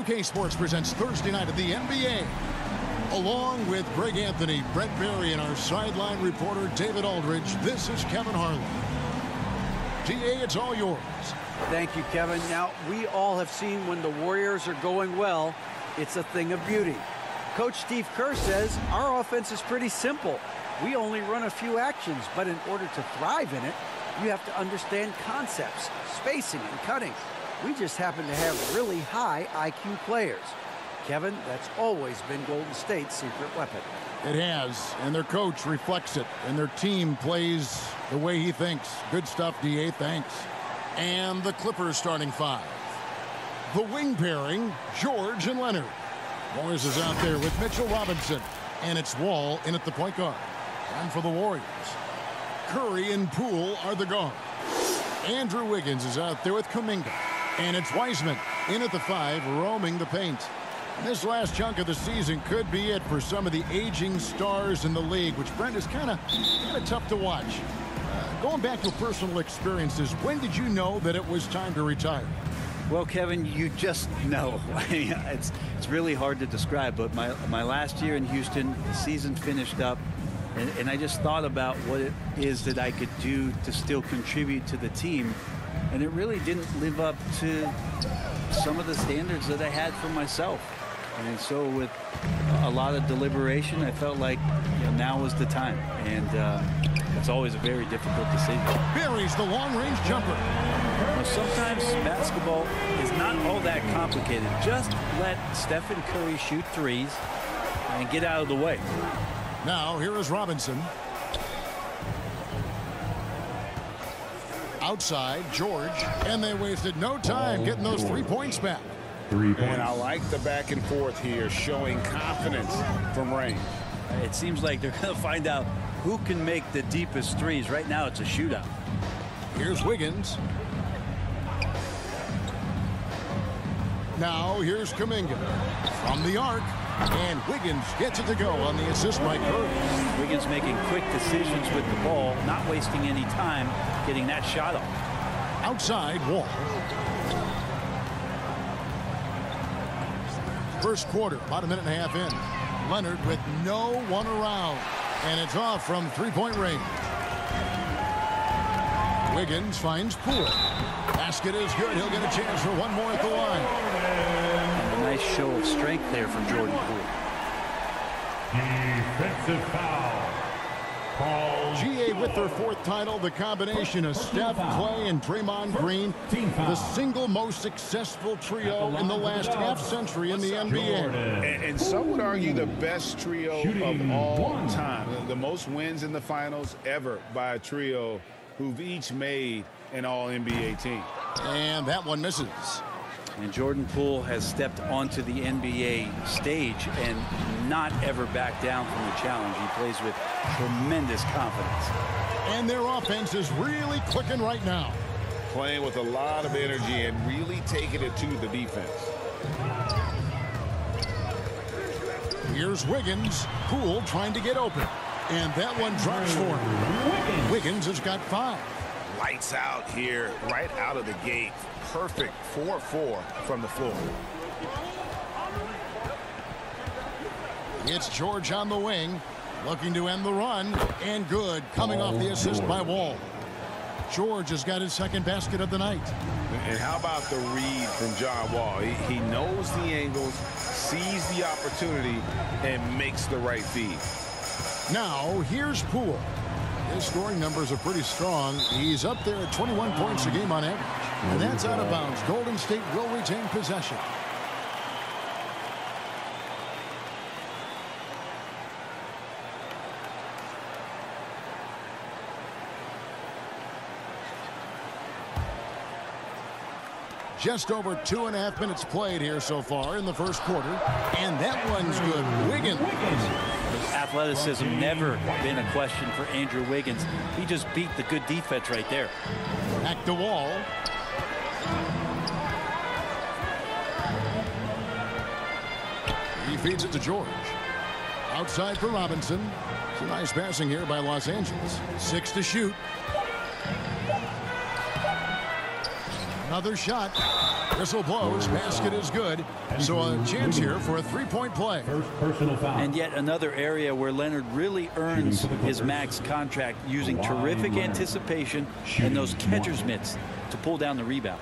2K Sports presents Thursday night of the NBA. Along with Greg Anthony, Brett Berry, and our sideline reporter David Aldridge, this is Kevin Harlan. DA, it's all yours. Thank you, Kevin. Now, we all have seen when the Warriors are going well, it's a thing of beauty. Coach Steve Kerr says our offense is pretty simple. We only run a few actions, but in order to thrive in it, you have to understand concepts, spacing, and cutting. We just happen to have really high IQ players. Kevin, that's always been Golden State's secret weapon. It has, and their coach reflects it, and their team plays the way he thinks. Good stuff, DA, thanks. And the Clippers starting five. The wing pairing, George and Leonard. Morris is out there with Mitchell Robinson, and it's Wall in at the point guard. And for the Warriors, Curry and Poole are the guards. Andrew Wiggins is out there with Kuminga, and it's Wiseman in at the five, roaming the paint. And this last chunk of the season could be it for some of the aging stars in the league, which, Brent, is kind of tough to watch. Going back to personal experiences, when did you know that it was time to retire? Well, Kevin, you just know. It's really hard to describe, but my last year in Houston, the season finished up, and I just thought about what it is that I could do to still contribute to the team, and it really didn't live up to some of the standards that I had for myself. And so with a lot of deliberation, I felt like now was the time, and it's always a very difficult decision. Buries the long-range jumper. Sometimes basketball is not all that complicated. Just let Stephen Curry shoot threes and get out of the way. Now here is Robinson. Outside, George, and they wasted no time getting those 3 points back. 3 points. And I like the back and forth here, showing confidence from range. It seems like they're going to find out who can make the deepest threes. Right now, it's a shootout. Here's Wiggins. Now here's Kuminga from the arc, and Wiggins gets it to go on the assist by Curry. Wiggins making quick decisions with the ball, not wasting any time getting that shot off. Outside, Wall. First quarter, about a minute and a half in. Leonard with no one around, and it's off from three-point range. Wiggins finds Poole. Basket is good. He'll get a chance for one more at the line. And a nice show of strength there from Jordan Poole. Defensive foul. GA with their fourth title, the combination of Steph, Clay, and Draymond Green, the single most successful trio in the last half-century in the NBA. And some would argue the best trio of all time. The most wins in the finals ever by a trio who've each made an all-NBA team. And that one misses. And Jordan Poole has stepped onto the NBA stage and not ever backed down from the challenge. He plays with tremendous confidence. And their offense is really clicking right now. Playing with a lot of energy and really taking it to the defense. Here's Wiggins. Poole trying to get open. And that one drops for him. Wiggins has got 5. Lights out here, right out of the gate. Perfect 4-4 from the floor. It's George on the wing, looking to end the run, and good, coming off the assist by Wall. George has got his second basket of the night. And how about the read from John Wall? He knows the angles, sees the opportunity, and makes the right feed. Now, here's Poole. His scoring numbers are pretty strong. He's up there at 21 points a game on average. And that's out of bounds. Golden State will retain possession. Just over 2.5 minutes played here so far in the first quarter. And that one's good. Wiggins. Athleticism never been a question for Andrew Wiggins. He just beat the good defense right there. Back to Wall. He feeds it to George. Outside for Robinson. It's a nice passing here by Los Angeles. 6 to shoot. Another shot. Whistle blows. Basket is good. So a chance here for a three-point play. First personal foul. And yet another area where Leonard really earns his max contract, using terrific anticipation and those catcher's mitts to pull down the rebound.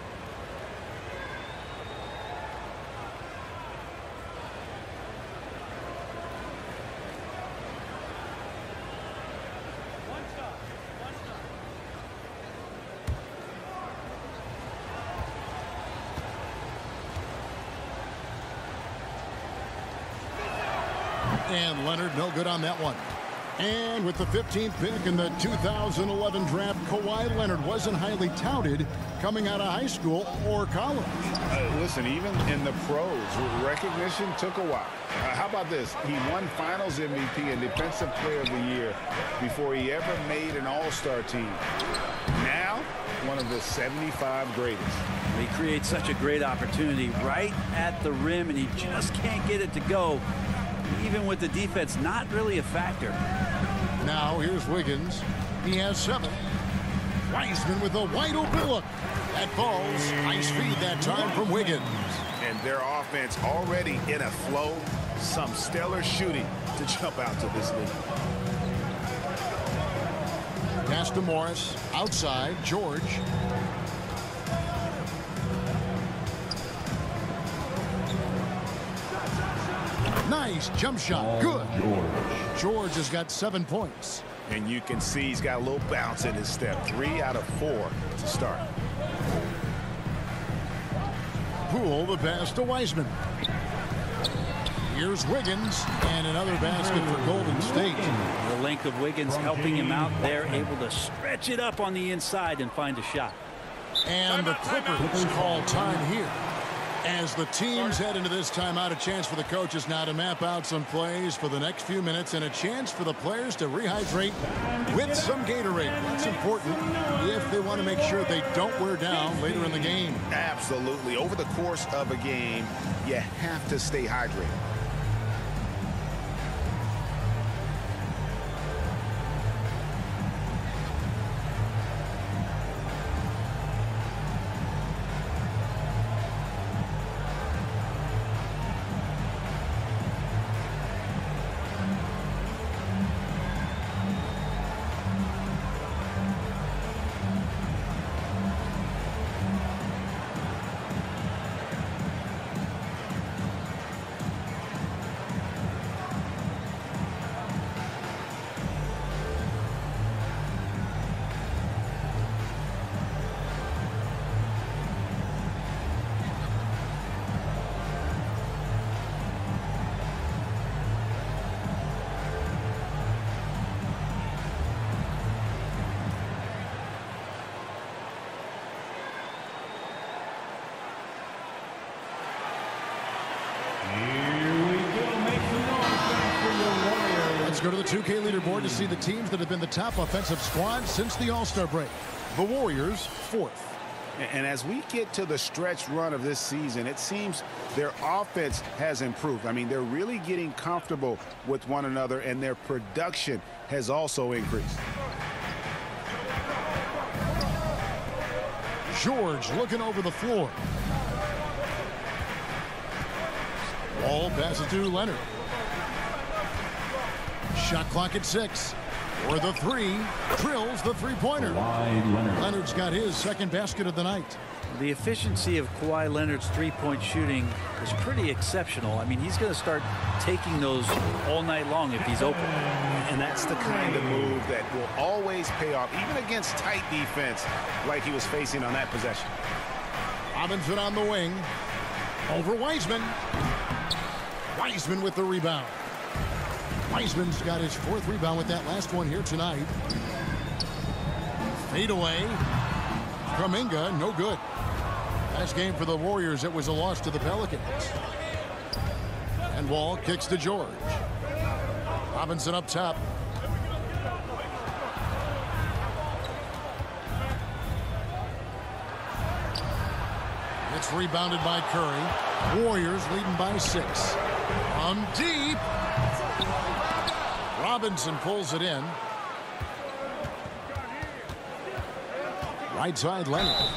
And Leonard no good on that one. And with the 15th pick in the 2011 draft, Kawhi Leonard wasn't highly touted coming out of high school or college. Listen, even in the pros, recognition took a while. How about this? He won Finals MVP and Defensive Player of the Year before he ever made an All-Star team. Now, one of the 75 greatest. He creates such a great opportunity right at the rim, and he just can't get it to go. Even with the defense not really a factor. Now here's Wiggins. He has 7. Wiseman with a wide open look. That falls. Nice feed that time from Wiggins. And their offense already in a flow. Some stellar shooting to jump out to this lead. Pass to Morris. Outside. George. Nice jump shot. Good. George has got 7 points. And you can see he's got a little bounce in his step. 3 out of 4 to start. Poole the pass to Wiseman. Here's Wiggins, and another basket for Golden State. The length of Wiggins helping him out there, able to stretch it up on the inside and find a shot. And the Clippers call time here. As the teams head into this timeout, a chance for the coaches now to map out some plays for the next few minutes and a chance for the players to rehydrate with some Gatorade. That's important if they want to make sure they don't wear down later in the game. Absolutely. Over the course of a game, you have to stay hydrated. Go to the 2K leaderboard to see the teams that have been the top offensive squad since the All-Star break. The Warriors, 4th. And as we get to the stretch run of this season, it seems their offense has improved. I mean, they're really getting comfortable with one another, and their production has also increased. George looking over the floor. Ball passes to Leonard. Shot clock at 6. For the 3, drills the three-pointer. Leonard's got his second basket of the night. The efficiency of Kawhi Leonard's three-point shooting is pretty exceptional. I mean, he's going to start taking those all night long if he's open. And that's the kind of move that will always pay off, even against tight defense like he was facing on that possession. Robinson on the wing. Over Wiseman. Wiseman with the rebound. Wiseman's got his 4th rebound with that last one here tonight. Fade away. Kuminga, no good. Last game for the Warriors, it was a loss to the Pelicans. And Wall kicks to George. Robinson up top. It's rebounded by Curry. Warriors leading by 6. From deep. Robinson pulls it in. Right side Leonard.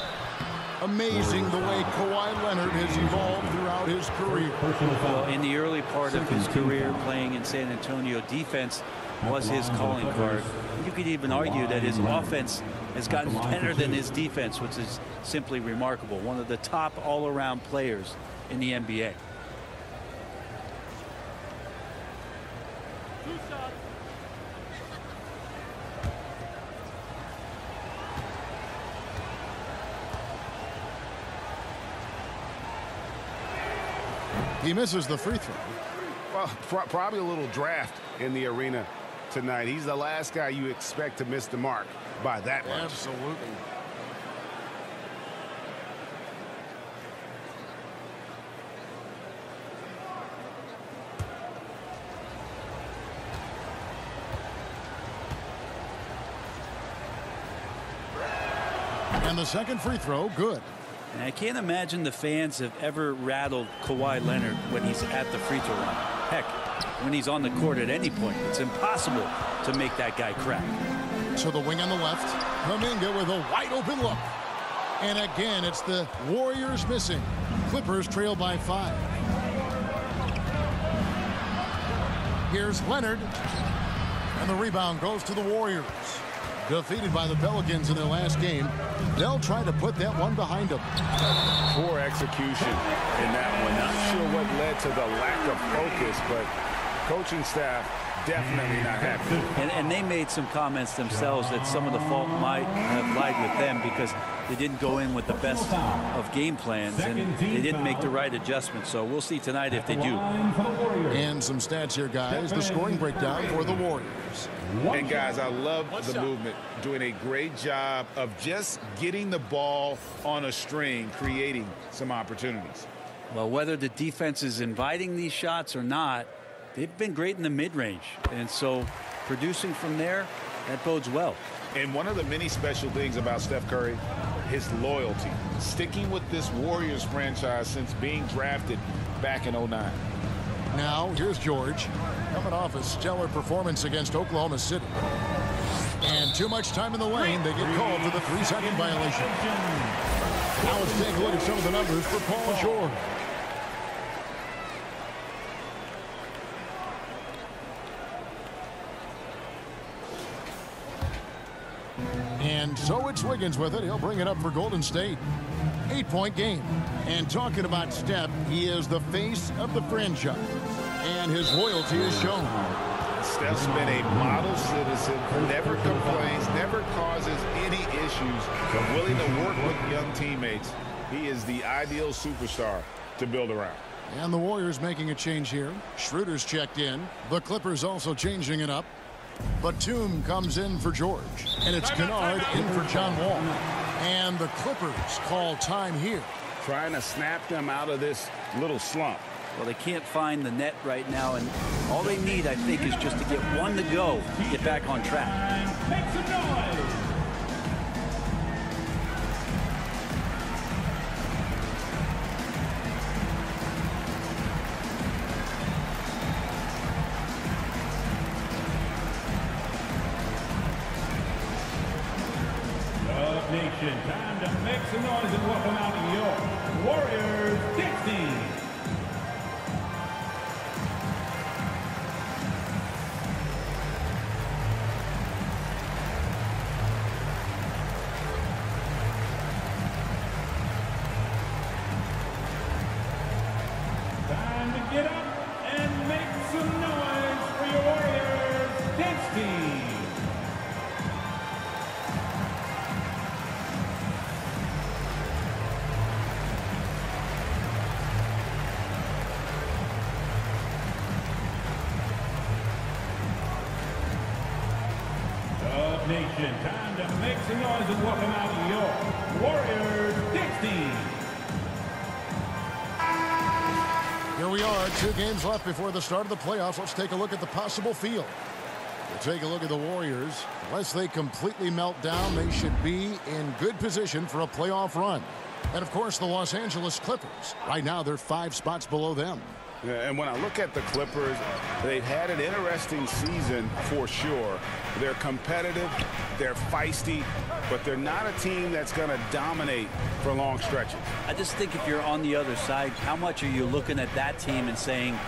Amazing the way Kawhi Leonard has evolved throughout his career. Well, in the early part of his career playing in San Antonio, defense was his calling card. You could even argue that his offense has gotten better than his defense, which is simply remarkable. One of the top all-around players in the NBA. He misses the free throw. Well, probably a little draft in the arena tonight. He's the last guy you expect to miss the mark by that much. Absolutely. And the second free throw, good. And I can't imagine the fans have ever rattled Kawhi Leonard when he's at the free throw line. Heck, when he's on the court at any point, it's impossible to make that guy crack. To the wing on the left, Kuminga with a wide open look. And again, it's the Warriors missing. Clippers trail by 5. Here's Leonard. And the rebound goes to the Warriors. Defeated by the Pelicans in their last game, they'll try to put that one behind them. Poor execution in that one. Not sure what led to the lack of focus, but coaching staff definitely not happy. And they made some comments themselves that some of the fault might have lied with them because they didn't go in with the best of game plans and they didn't make the right adjustments. So we'll see tonight if they do. And some stats here, guys. The scoring breakdown for the Warriors. And guys, I love the movement, doing a great job of just getting the ball on a string, creating some opportunities. Well, whether the defense is inviting these shots or not, they've been great in the mid-range. And so producing from there, that bodes well. And one of the many special things about Steph Curry, his loyalty, sticking with this Warriors franchise since being drafted back in 09. Now, here's George, coming off a stellar performance against Oklahoma City. And too much time in the lane, they get called for the 3-second violation. Now let's take a look at some of the numbers for Paul George. And so it's Wiggins with it. He'll bring it up for Golden State. 8-point game. And talking about Steph, he is the face of the franchise. And his loyalty is shown. Steph's been a model citizen, never complains, never causes any issues, but willing to work with young teammates. He is the ideal superstar to build around. And the Warriors making a change here. Schroeder's checked in. The Clippers also changing it up. Batum comes in for George. And it's Kennard in for John Wall. And the Clippers call time here. Trying to snap them out of this little slump. Well, they can't find the net right now, and all they need, I think, is just to get one to go to get back on track. Make some noise. Nation, time to make some noise and welcome out your Warriors 16. Time to get up and make some noise for your Warriors dance team. Nation, time to make some noise and welcome out your Warriors 16. Here we are, 2 games left before the start of the playoffs. Let's take a look at the possible field. We'll take a look at the Warriors. Unless they completely melt down, they should be in good position for a playoff run. And, of course, the Los Angeles Clippers. Right now, they're 5 spots below them. Yeah, and when I look at the Clippers, they've had an interesting season for sure. They're competitive, they're feisty, but they're not a team that's going to dominate for long stretches. I just think if you're on the other side, how much are you looking at that team and saying,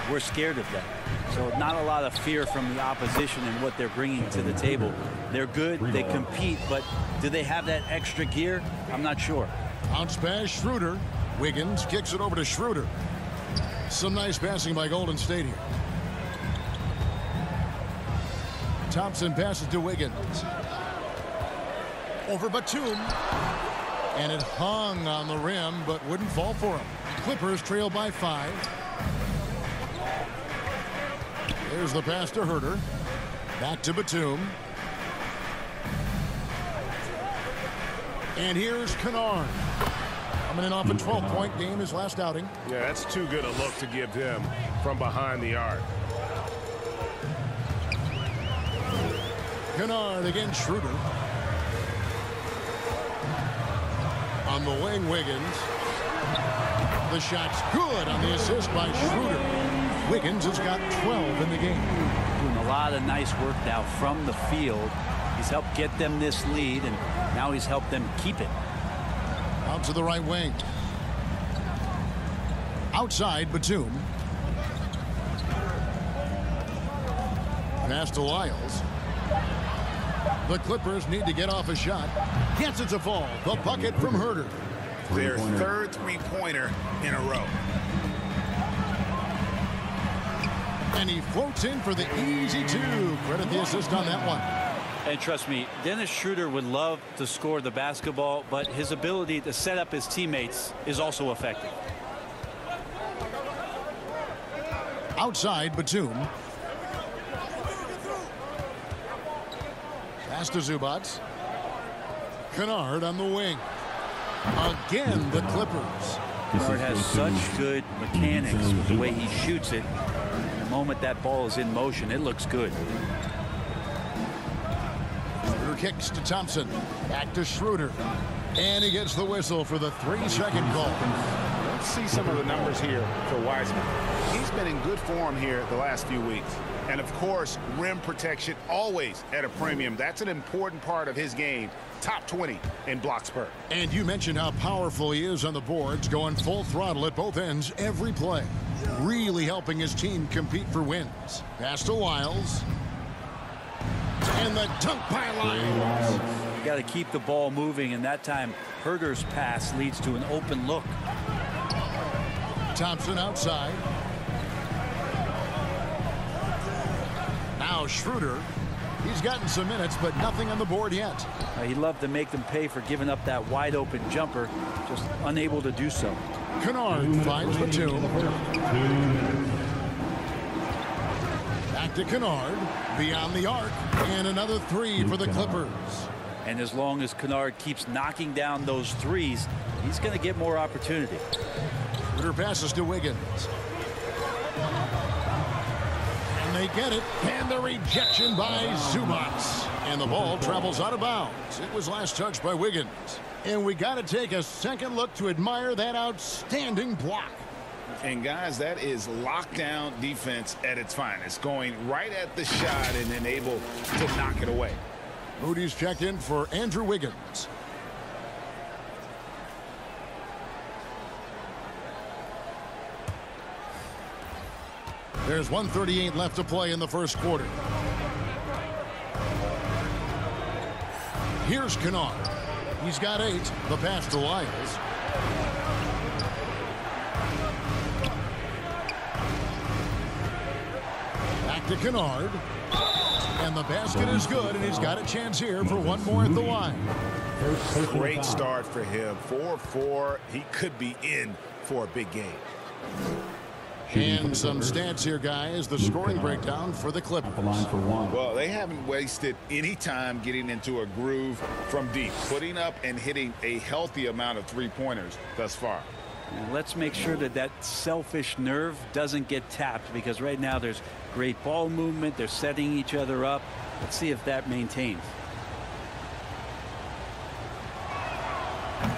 we're scared of them? So not a lot of fear from the opposition and what they're bringing to the table. They're good, they compete, but do they have that extra gear? I'm not sure. Bounce pass, Schroeder. Wiggins kicks it over to Schroeder. Some nice passing by Golden State here. Thompson passes to Wiggins. Over Batum. And it hung on the rim, but wouldn't fall for him. Clippers trail by 5. There's the pass to Herter. Back to Batum. And here's Kennard. Coming in off a 12-point game his last outing. Yeah, that's too good a look to give him from behind the arc. Kennard against Schroeder. On the wing, Wiggins. The shot's good on the assist by Schroeder. Wiggins has got 12 in the game. Doing a lot of nice work now from the field. He's helped get them this lead, and now he's helped them keep it. Out to the right wing. Outside, Batum. Pass to Lyles. The Clippers need to get off a shot. Gets it to fall. The bucket from Herter. Their third three-pointer in a row. And he floats in for the easy 2. Credit the assist on that one. And trust me, Dennis Schroeder would love to score the basketball, but his ability to set up his teammates is also effective. Outside, Batum. Pass to Zubac. Kennard on the wing. Again, the Clippers. Kennard has such good mechanics with the way he shoots it. And the moment that ball is in motion, it looks good. Kicks to Thompson. Back to Schroeder. And he gets the whistle for the 3-second call. Let's see some of the numbers here for Wiseman. He's been in good form here the last few weeks. And, of course, rim protection always at a premium. That's an important part of his game. Top 20 in blocks per. And you mentioned how powerful he is on the boards, going full throttle at both ends every play. Really helping his team compete for wins. Pass to Lyles. And the dunk by Lyles. You got to keep the ball moving, and that time Herter's pass leads to an open look. Thompson outside. Now Schroeder. He's gotten some minutes, but nothing on the board yet. He'd love to make them pay for giving up that wide open jumper, just unable to do so. Kennard finds Batum. Back to Kennard. Beyond the arc. And another 3 for the Clippers. And as long as Kennard keeps knocking down those threes, he's going to get more opportunity. Schroeder passes to Wiggins. And they get it. And the rejection by Zubac. And the ball travels out of bounds. It was last touched by Wiggins. And we got to take a second look to admire that outstanding block. And, guys, that is lockdown defense at its finest. Going right at the shot and then able to knock it away. Moody's checked in for Andrew Wiggins. There's 1:38 left to play in the first quarter. Here's Kennard. He's got 8. The pass to Lyles. Back to Kennard. And the basket is good, and he's got a chance here for one more at the line. Great start for him. 4-4. He could be in for a big game. And some stats here, guys. The scoring breakdown for the Clippers. Well, they haven't wasted any time getting into a groove from deep, putting up and hitting a healthy amount of three-pointers thus far. And let's make sure that that selfish nerve doesn't get tapped, because right now there's great ball movement. They're setting each other up. Let's see if that maintains.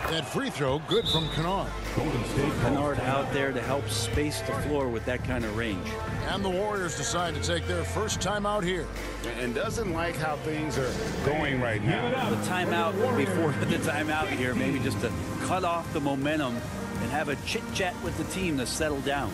That free throw good from Kennard. Kennard out there to help space the floor with that kind of range. And the Warriors decide to take their first timeout here. And doesn't like how things are going right now. The timeout before the timeout here, maybe just to cut off the momentum and have a chit-chat with the team to settle down.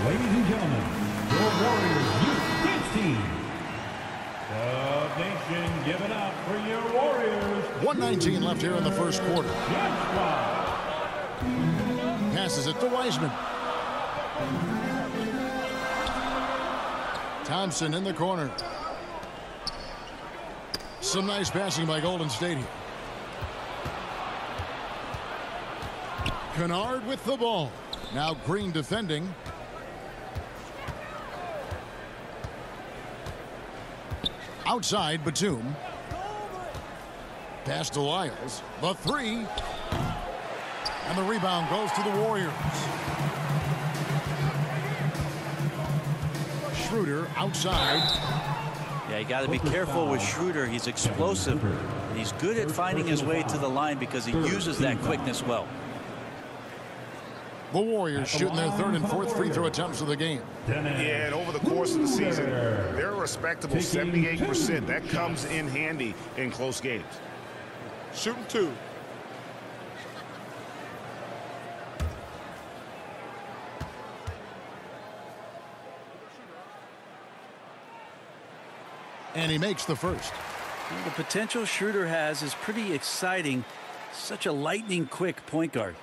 Ladies and gentlemen, your Warriors Youth Dance Team. The nation, give it up for your Warriors. 1:19 left here in the first quarter. Passes it to Wiseman. Thompson in the corner. Some nice passing by Golden State here. Kennard with the ball. Now Green defending. Outside, Batum. Pass to Lyles. The three. And the rebound goes to the Warriors. Schroeder outside. Yeah, you got to be careful with Schroeder. He's explosive. And he's good at finding his way to the line because he uses that quickness well. The Warriors shooting their third and fourth free throw attempts of the game. Yeah, and over the course of the season, they're a respectable 78%. That comes in handy in close games. Shooting two. And he makes the first. The potential Schroeder has is pretty exciting. Such a lightning quick point guard.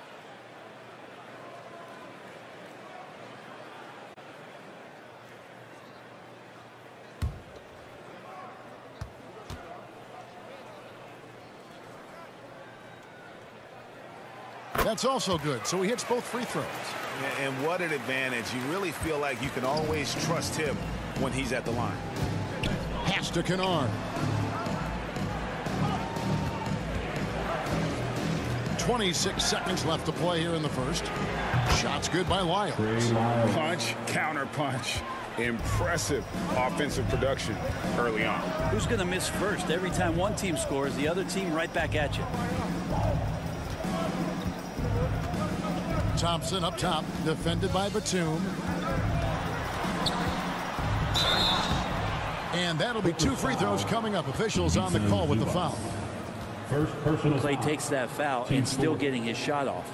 That's also good, so he hits both free throws. And what an advantage. You really feel like you can always trust him when he's at the line. Pass to Kennard. 26 seconds left to play here in the first. Shots good by Lyles. Punch, counter punch. Impressive offensive production early on. Who's going to miss first? Every time one team scores, the other team right back at you. Thompson up top, defended by Batum. And that'll be two free throws coming up. Officials on the call with the foul. First personal Clay foul. takes that foul and still getting his shot off.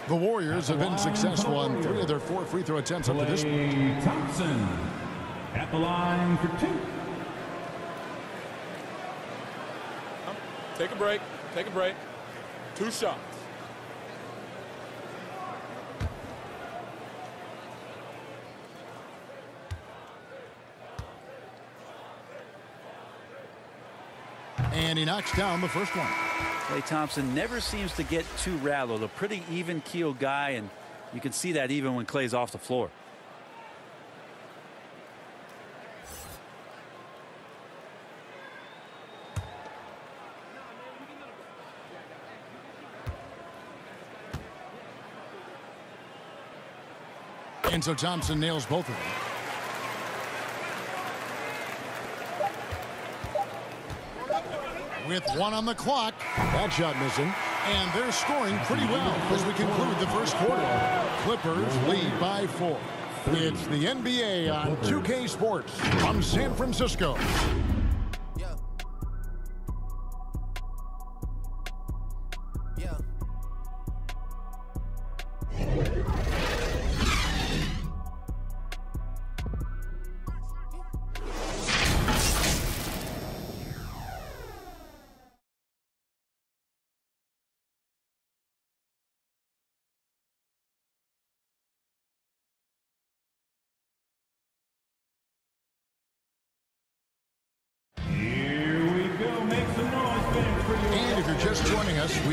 The Warriors have been successful on 3 of their 4 free throw attempts up to this point. Thompson at the line for 2. Take a break. Take a break. 2 shots. And he knocks down the first one. Clay Thompson never seems to get too rattled. A pretty even-keeled guy, and you can see that even when Clay's off the floor. And so Thompson nails both of them. With 1 on the clock. That shot missing. And they're scoring pretty well as we conclude the first quarter. Clippers lead by 4. It's the NBA on 2K Sports from San Francisco. Yeah.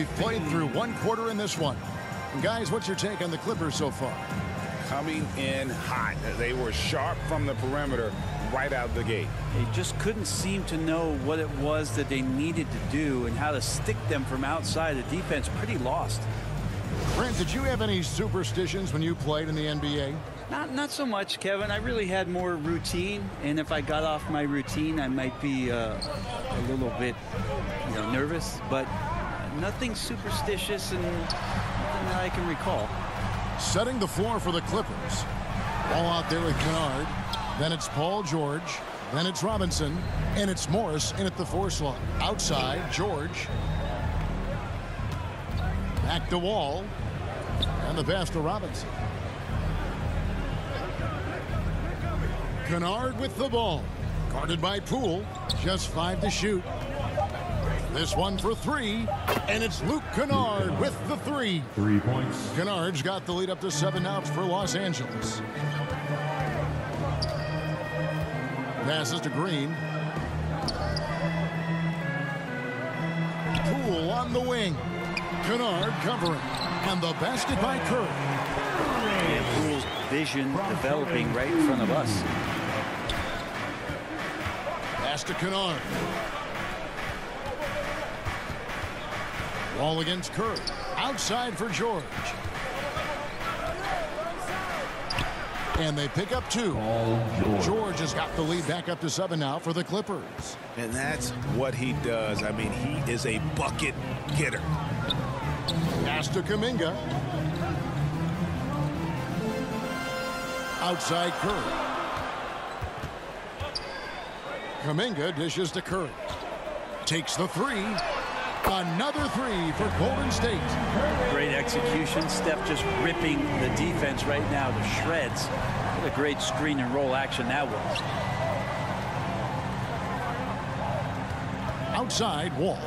We've played through one quarter in this one. And guys, what's your take on the Clippers so far? Coming in hot. They were sharp from the perimeter right out the gate. They just couldn't seem to know what it was that they needed to do and how to stick them from outside. The defense pretty lost. Brent, did you have any superstitions when you played in the NBA? Not so much, Kevin. I really had more routine, and if I got off my routine, I might be a little bit, nervous, but nothing superstitious and nothing that I can recall. Setting the floor for the Clippers. Ball out there with Kennard. Then it's Paul George. Then it's Robinson. And it's Morris in at the 4 slot. Outside, George. Back to Wall. And the pass to Robinson. Kennard with the ball. Guarded by Poole. Just 5 to shoot. This one for 3. And it's Luke Kennard with the 3. 3 points. Kennard's got the lead up to 7 now for Los Angeles. Passes to Green. Poole on the wing. Kennard covering. And the basket by Curry. And Poole's vision developing right in front of us. Pass to Kennard. Ball against Curry. Outside for George. And they pick up 2. George has got the lead back up to 7 now for the Clippers. And that's what he does. I mean, he is a bucket getter. Pass to Kuminga. Outside Curry. Kuminga dishes to Curry. Takes the 3. Another 3 for Golden State. Great execution. Steph just ripping the defense right now to shreds. What a great screen and roll action that was. Outside, Wall.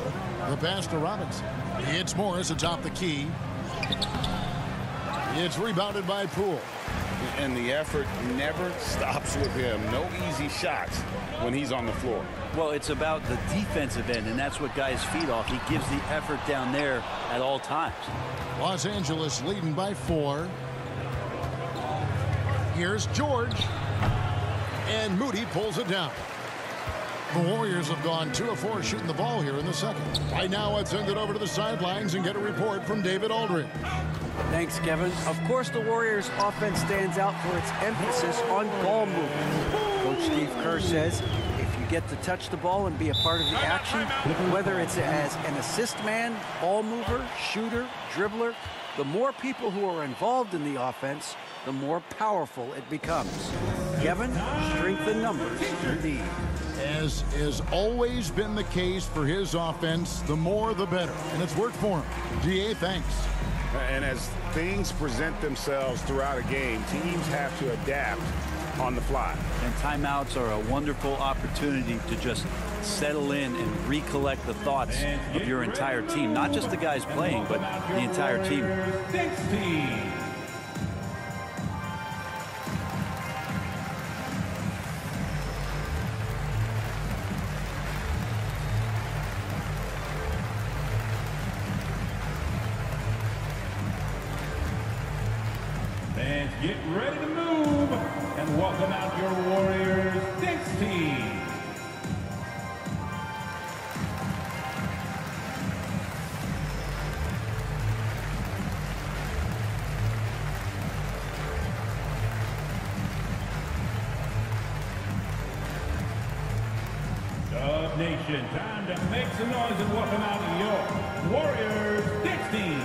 The pass to Robinson. He hits Morris atop the key. It's rebounded by Poole. And the effort never stops with him. No easy shots when he's on the floor. Well, it's about the defensive end, and that's what guys feed off. He gives the effort down there at all times. Los Angeles leading by 4. Here's George. And Moody pulls it down. The Warriors have gone 2 of 4 shooting the ball here in the second. Right now, let's send it over to the sidelines and get a report from David Aldridge. Thanks, Kevin. Of course, the Warriors' offense stands out for its emphasis on ball movement. Coach Steve Kerr says if you get to touch the ball and be a part of the action, whether it's as an assist man, ball mover, shooter, dribbler, the more people who are involved in the offense, the more powerful it becomes. Kevin, strength in numbers, indeed. As has always been the case for his offense, the more the better. And it's worked for him. DA, thanks. And as things present themselves throughout a game, teams have to adapt on the fly. And timeouts are a wonderful opportunity to just settle in and recollect the thoughts of your entire team. Not just the guys playing, but the entire team. 16. Fans, get ready to move and welcome out your Warriors 16. Dub Nation, time to make some noise and welcome out your Warriors 16.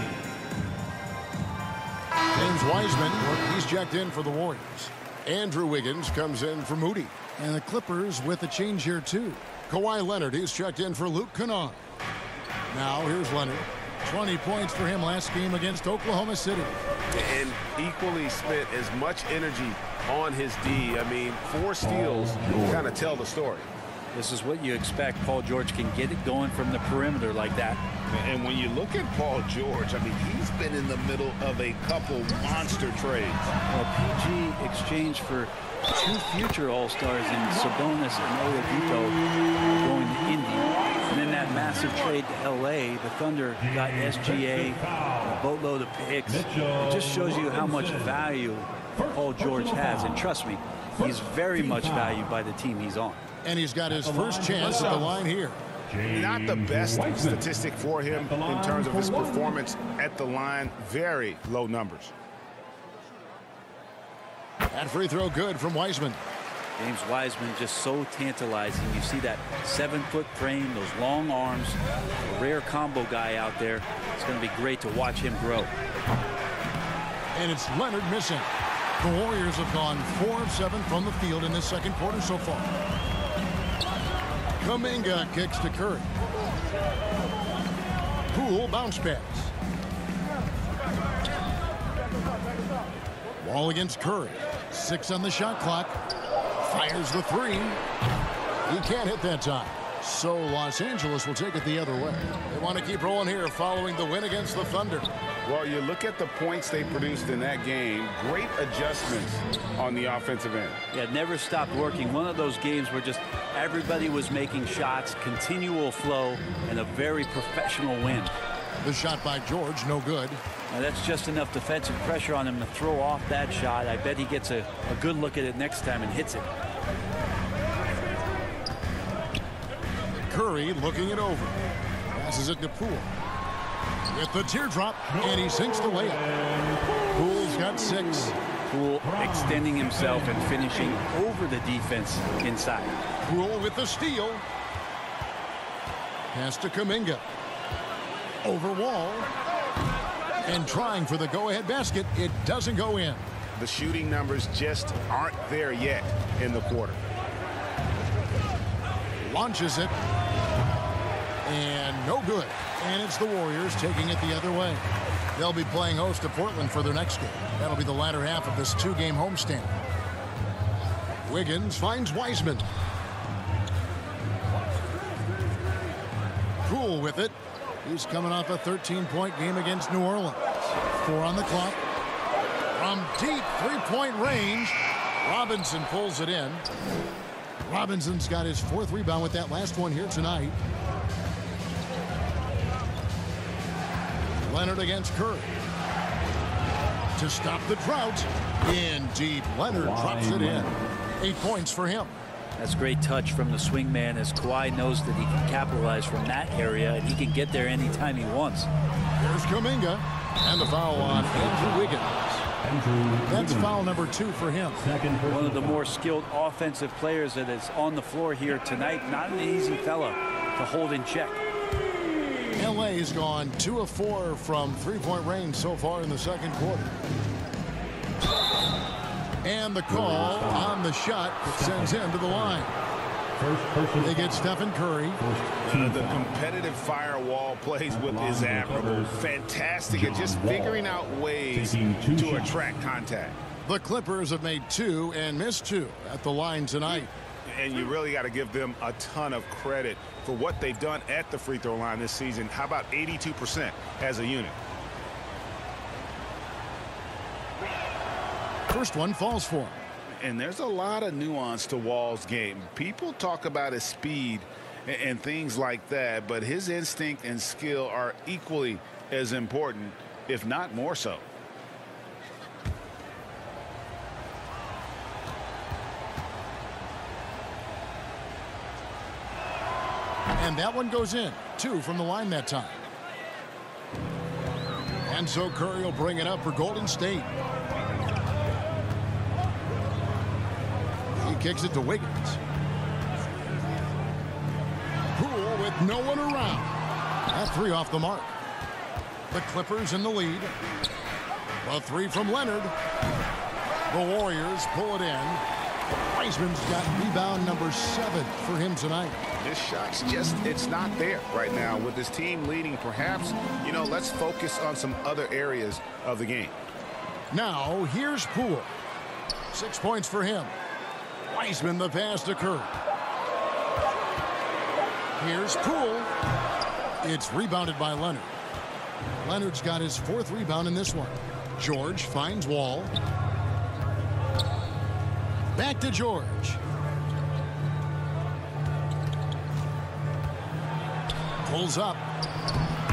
James Wiseman, he's checked in for the Warriors. Andrew Wiggins comes in for Moody. And the Clippers with a change here, too. Kawhi Leonard, he's checked in for Luke Kennard. Now, here's Leonard. 20 points for him last game against Oklahoma City. And equally spent as much energy on his D. I mean, 4 steals kind of tell the story. This is what you expect. Paul George can get it going from the perimeter like that. And when you look at Paul George, I mean, he's been in the middle of a couple monster trades. Well, PG exchanged for 2 future All-Stars in Sabonis and Oladipo going to Indy. And then that massive trade to LA, the Thunder got SGA, a boatload of picks. It just shows you how much value Paul George has. And trust me, he's very much valued by the team he's on. And he's got his first chance at the line here. Not the best statistic for him in terms of his performance at the line. Very low numbers. That free throw good from Wiseman. James Wiseman just so tantalizing. You see that 7-foot frame, those long arms, a rare combo guy out there. It's going to be great to watch him grow. And it's Leonard missing. The Warriors have gone 4 of 7 from the field in this second quarter so far. Kuminga kicks to Curry. Poole bounce pass. Wall against Curry. 6 on the shot clock. Fires the 3. He can't hit that time. So Los Angeles will take it the other way. They want to keep rolling here following the win against the Thunder. Well, you look at the points they produced in that game. Great adjustments on the offensive end. Yeah, never stopped working. One of those games where just everybody was making shots, continual flow, and a very professional win. The shot by George, no good. Now that's just enough defensive pressure on him to throw off that shot. I bet he gets a good look at it next time and hits it. Curry looking it over. Passes it to Poole. With the teardrop, and he sinks the layup. Poole's got 6. Poole extending himself and finishing over the defense inside. Poole with the steal. Pass to Kuminga. Over Wall. And trying for the go-ahead basket. It doesn't go in. The shooting numbers just aren't there yet in the quarter. Launches it. And no good. And it's the Warriors taking it the other way. They'll be playing host to Portland for their next game. That'll be the latter half of this 2-game homestand. Wiggins finds Wiseman. Poole with it. He's coming off a 13-point game against New Orleans. 4 on the clock. From deep 3-point range, Robinson pulls it in. Robinson's got his 4th rebound with that last one here tonight. Leonard against Curry. To stop the drought. In deep. Leonard drops it in. 8 points for him. That's great touch from the swing man, as Kawhi knows that he can capitalize from that area and he can get there anytime he wants. There's Kuminga. And the foul on Andrew Wiggins. That's foul number 2 for him. One of the more skilled offensive players that is on the floor here tonight. Not an easy fella to hold in check. LA's gone 2 of 4 from 3-point range so far in the second quarter. And the call on the shot sends him to the line. They get Stephen Curry. The competitive firewall plays with is admirable. Fantastic at just figuring out ways to attract contact. The Clippers have made 2 and missed 2 at the line tonight. And you really got to give them a ton of credit for what they've done at the free throw line this season. How about 82% as a unit? First one falls for him. And there's a lot of nuance to Wall's game. People talk about his speed and things like that, but his instinct and skill are equally as important, if not more so. And that one goes in. 2 from the line that time. And so Curry will bring it up for Golden State. He kicks it to Wiggins. Poole with no one around. That 3 off the mark. The Clippers in the lead. A 3 from Leonard. The Warriors pull it in. Wiseman's got rebound number 7 for him tonight. This shot's just, it's not there right now. With his team leading, perhaps, you know, let's focus on some other areas of the game. Now, here's Poole. 6 points for him. Wiseman the pass to Curry. Here's Poole. It's rebounded by Leonard. Leonard's got his 4th rebound in this one. George finds Wall. Back to George. Pulls up.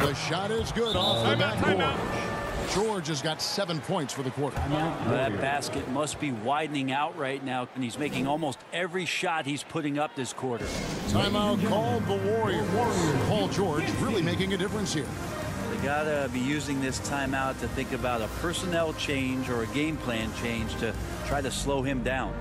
The shot is good off the backboard. George has got 7 points for the quarter. That basket must be widening out right now, and he's making almost every shot he's putting up this quarter. Timeout called the Warriors. Paul George really making a difference here. They gotta be using this timeout to think about a personnel change or a game plan change to try to slow him down.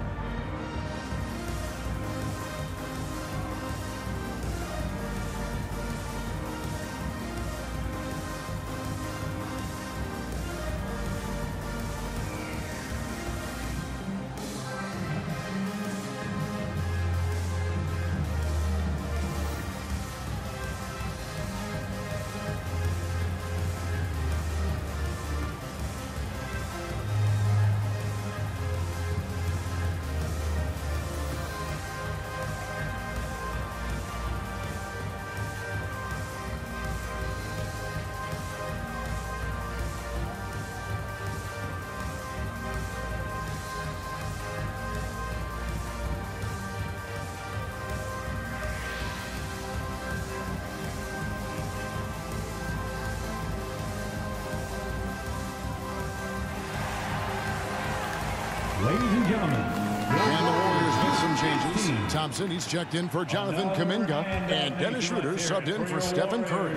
Ladies and gentlemen. And the Warriors make some changes. Thompson, he's checked in for Jonathan Kuminga, and Dennis Schroeder subbed in for Stephen Curry.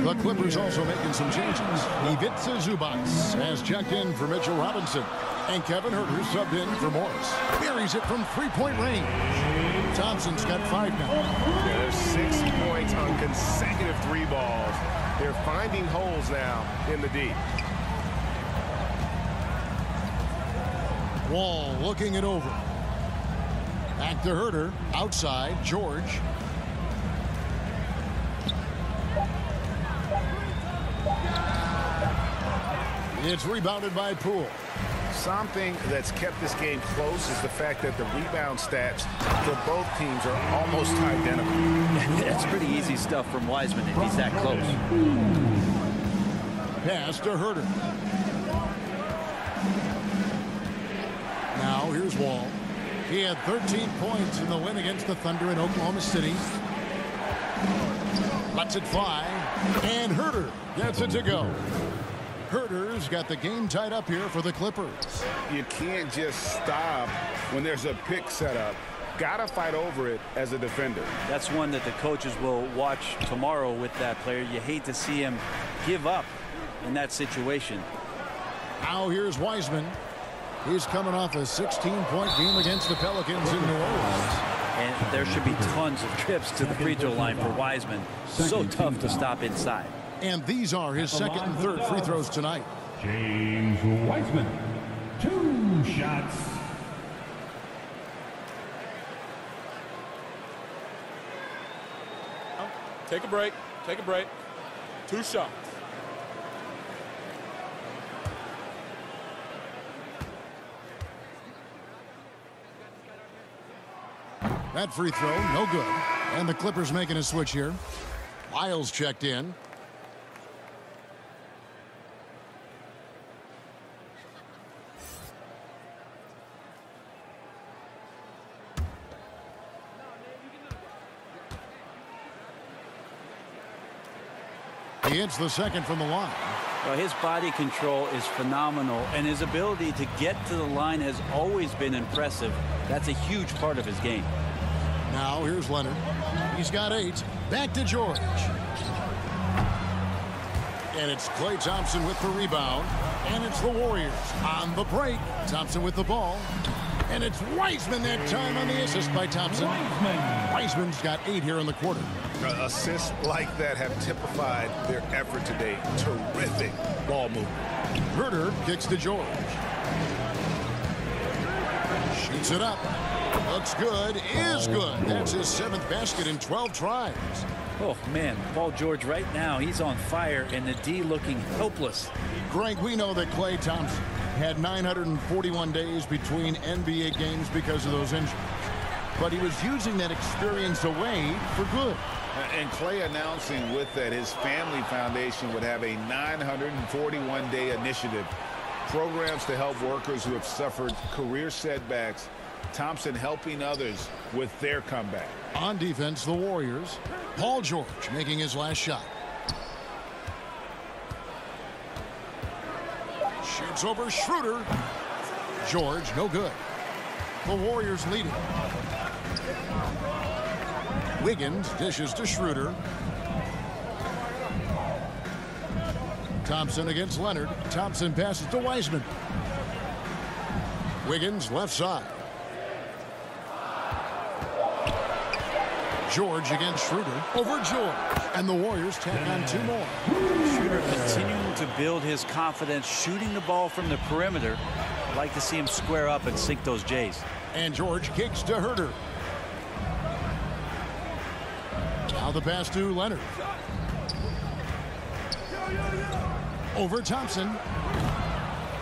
The Clippers also making some changes. Ivica Zubac has checked in for Mitchell Robinson, and Kevin Huerter subbed in for Morris. Buries it from three-point range. Thompson's got 5 now. Yeah, there's 6 points on consecutive 3 balls. They're finding holes now in the D. Wall looking it over. Back to Huerter. Outside, George. It's rebounded by Poole. Something that's kept this game close is the fact that the rebound stats for both teams are almost identical. That's pretty easy stuff from Wiseman if he's that close. Pass to Huerter. Now here's Wall. He had 13 points in the win against the Thunder in Oklahoma City. Lets it fly. And Huerter gets it to go. Huerter's got the game tied up here for the Clippers. You can't just stop when there's a pick set up. Gotta fight over it as a defender. That's one that the coaches will watch tomorrow with that player. You hate to see him give up in that situation. Now here's Wiseman. He's coming off a 16-point game against the Pelicans in New Orleans. And there should be tons of trips to the free throw line for Wiseman. So tough to stop inside. And these are his second and third free throws tonight. James Wiseman, 2 shots. Take a break. Take a break. 2 shots. That free throw, no good. And the Clippers making a switch here. Lyles checked in. He hits the second from the line. Well, his body control is phenomenal, and his ability to get to the line has always been impressive. That's a huge part of his game. Now here's Leonard. He's got 8. Back to George. And it's Klay Thompson with the rebound. And it's the Warriors on the break. Thompson with the ball. And it's Wiseman that time on the assist by Thompson. Wiseman's got 8 here in the quarter. Assists like that have typified their effort today. Terrific ball movement. Huerter kicks to George. Shoots it up. Looks good. Is good. That's his 7th basket in 12 tries. Oh, man. Paul George right now, he's on fire, and the D looking helpless. Greg, we know that Klay Thompson had 941 days between NBA games because of those injuries. But he was using that experience away for good. And Klay announcing with that his family foundation would have a 941-day initiative. Programs to help workers who have suffered career setbacks Thompson helping others with their comeback. On defense, the Warriors. Paul George making his last shot. Shoots over Schroeder. George, no good. The Warriors lead it. Wiggins dishes to Schroeder. Thompson against Leonard. Thompson passes to Wiseman. Wiggins left side. George against Schroeder. Over George. And the Warriors tack on 2 more. Schroeder continuing to build his confidence, shooting the ball from the perimeter. I'd like to see him square up and sink those Jays. And George kicks to Herter. Now the pass to Leonard. Over Thompson.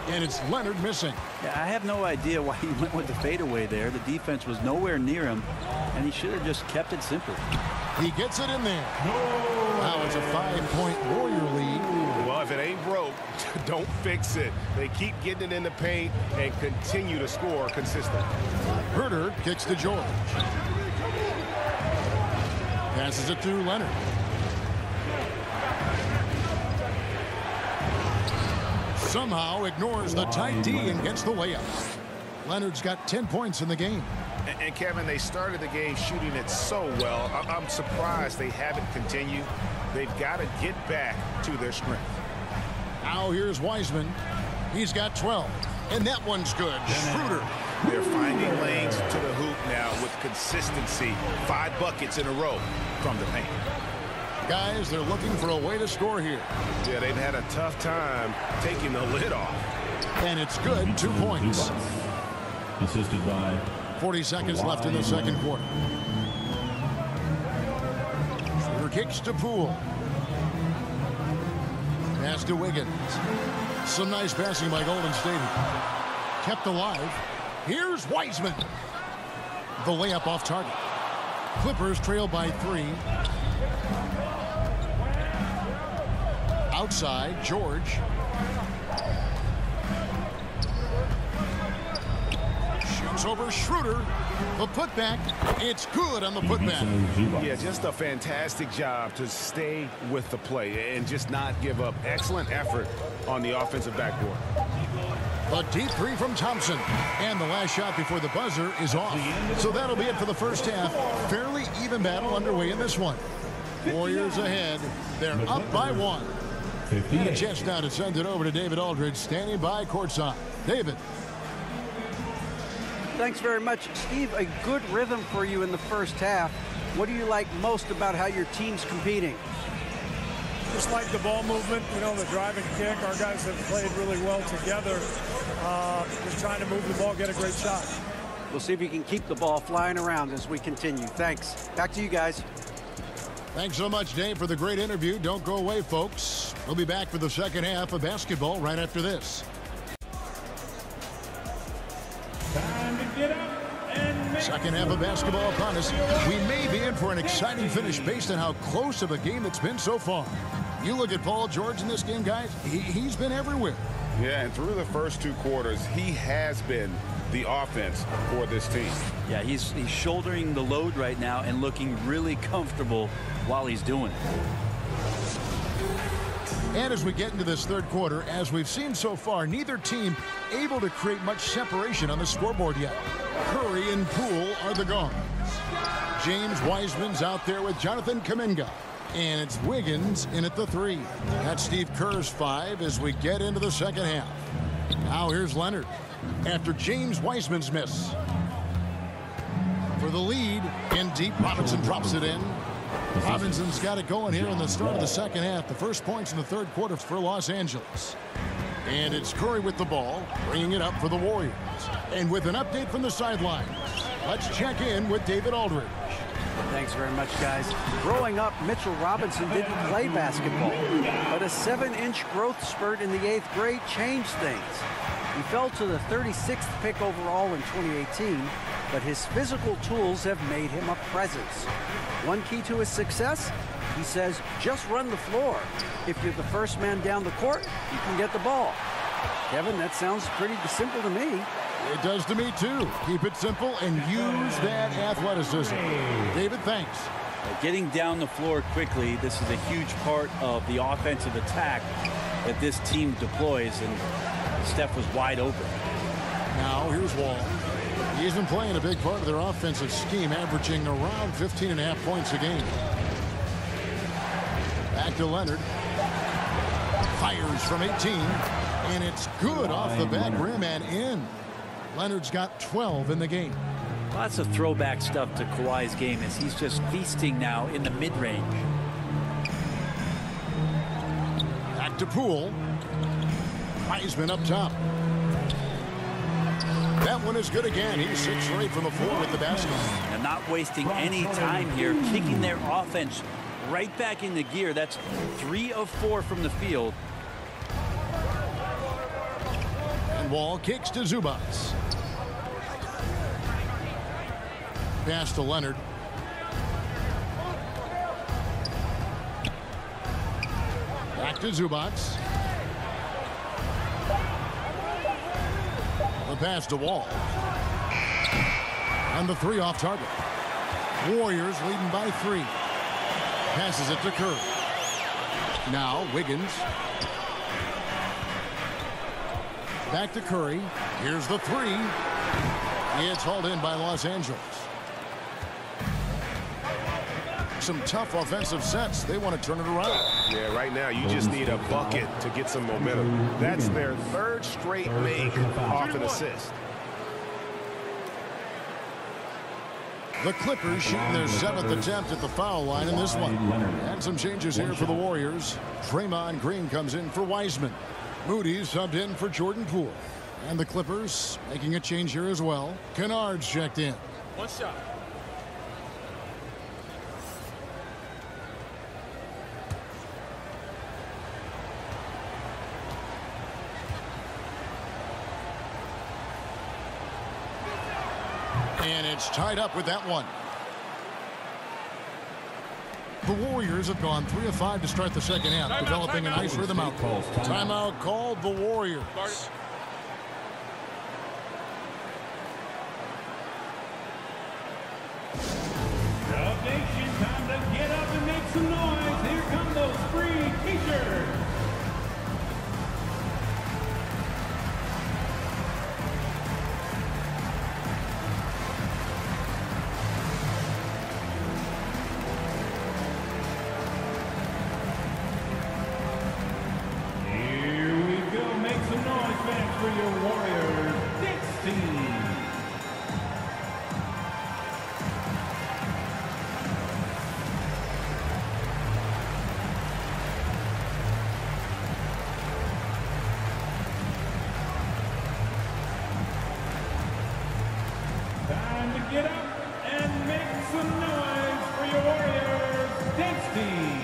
And it's Leonard missing. Yeah, I have no idea why he went with the fadeaway there. The defense was nowhere near him, and he should have just kept it simple. He gets it in there. Now it's a 5-point Warrior lead. Well, if it ain't broke, don't fix it. They keep getting it in the paint and continue to score consistently. Herter kicks to George. Passes it to Leonard. Somehow ignores the tight D and gets the layup. Leonard's got 10 points in the game. And Kevin, they started the game shooting it so well. I'm surprised they haven't continued. They've got to get back to their strength. Now here's Wiseman. He's got 12. And that one's good. Schroeder. They're finding lanes to the hoop now with consistency. 5 buckets in a row from the paint. Guys, they're looking for a way to score here. Yeah, they've had a tough time taking the lid off. And it's good. 2 points. Assisted by 40 seconds left in the second quarter. Schroeder kicks to Poole. Pass to Wiggins. Some nice passing by Golden State here. Kept alive. Here's Wiseman. The layup off target. Clippers trail by 3. Outside, George. Shoots over Schroeder. The putback. It's good on the putback. Yeah, just a fantastic job to stay with the play and just not give up. Excellent effort on the offensive backboard. A deep 3 from Thompson. And the last shot before the buzzer is off. So that'll be it for the first half. Fairly even battle underway in this one. Warriors ahead. They're up by 1. And a chance now to send it over to David Aldridge, standing by courtside. David. Thanks very much, Steve. A good rhythm for you in the first half. What do you like most about how your team's competing? Just like the ball movement, you know, the drive and kick. Our guys have played really well together. Just trying to move the ball, get a great shot. We'll see if you can keep the ball flying around as we continue. Thanks. Back to you guys. Thanks so much, Dave, for the great interview. Don't go away, folks. We'll be back for the second half of basketball right after this. time to get up and make Second half of basketball upon us. We may be in for an exciting finish based on how close of a game it's been so far. You look at Paul George in this game, guys. He's been everywhere. Yeah, and through the first 2 quarters, he has been the offense for this team. Yeah, he's shouldering the load right now and looking really comfortable while he's doing it. And as we get into this third quarter, as we've seen so far, neither team able to create much separation on the scoreboard yet. Curry and Poole are the guards. James Wiseman's out there with Jonathan Kuminga. And it's Wiggins in at the 3. That's Steve Kerr's 5 as we get into the second half. Now here's Leonard after James Wiseman's miss. For the lead, in deep, Robinson drops it in. Robinson's got it going here in the start of the second half. The first points in the third quarter for Los Angeles. And it's Curry with the ball, bringing it up for the Warriors. And with an update from the sidelines, let's check in with David Aldridge. Thanks very much, guys. Growing up, Mitchell Robinson didn't play basketball, but a 7-inch growth spurt in the 8th grade changed things. He fell to the 36th pick overall in 2018, but his physical tools have made him a presence. One key to his success, he says, just run the floor. If you're the first man down the court, you can get the ball. Kevin, that sounds pretty simple to me. It does to me, too. Keep it simple and use that athleticism. David, thanks. Getting down the floor quickly, this is a huge part of the offensive attack that this team deploys, and Steph was wide open. Now, here's Wall. He's been playing a big part of their offensive scheme, averaging around 15.5 points a game. Back to Leonard. Fires from 18, and it's good off the back rim and in. Leonard's got 12 in the game. Lots of throwback stuff to Kawhi's game as he's just feasting now in the mid-range. Back to Poole. Wiseman up top. That one is good again. He's 6 for 8 from the floor with the basket. And not wasting any time here, kicking their offense right back into gear. That's 3 of 4 from the field. And Wall kicks to Zubac. Pass to Leonard. Back to Zubac. The pass to Wall. And the 3 off target. Warriors leading by 3. Passes it to Curry. Now Wiggins. Back to Curry. Here's the 3. It's hauled in by Los Angeles. Some tough offensive sets. They want to turn it around. Yeah, right now you just need a bucket to get some momentum. That's their 3rd straight make off an assist. The Clippers shooting their 7th attempt at the foul line in this one. And some changes here for the Warriors. Draymond Green comes in for Wiseman. Moody subbed in for Jordan Poole. And the Clippers making a change here as well. Kennard's checked in. One shot. And it's tied up with that one. The Warriors have gone 3 of 5 to start the second half, developing a nice rhythm out. Timeout called the Warriors. Dub Nation, time to get up and make some noise. Here come those free t-shirts. For your Warriors, 16. Time to get up and make some noise for your Warriors, 16.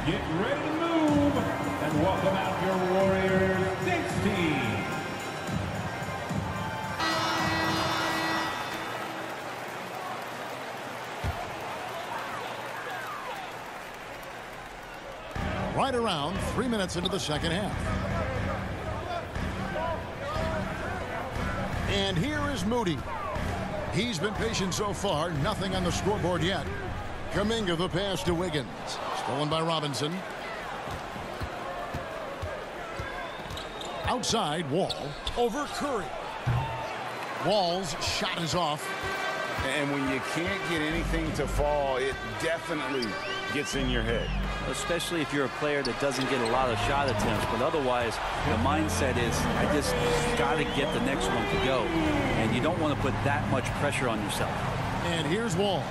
Get ready to move and welcome out your Warriors 16. Right around 3 minutes into the second half. And here is Moody. He's been patient so far. Nothing on the scoreboard yet. Kuminga the pass to Wiggins. Stolen by Robinson. Outside, Wall. Over Curry. Wall's shot is off. And when you can't get anything to fall, it definitely gets in your head. Especially if you're a player that doesn't get a lot of shot attempts. But otherwise, the mindset is, I just got to get the next one to go. And you don't want to put that much pressure on yourself. And here's Wall.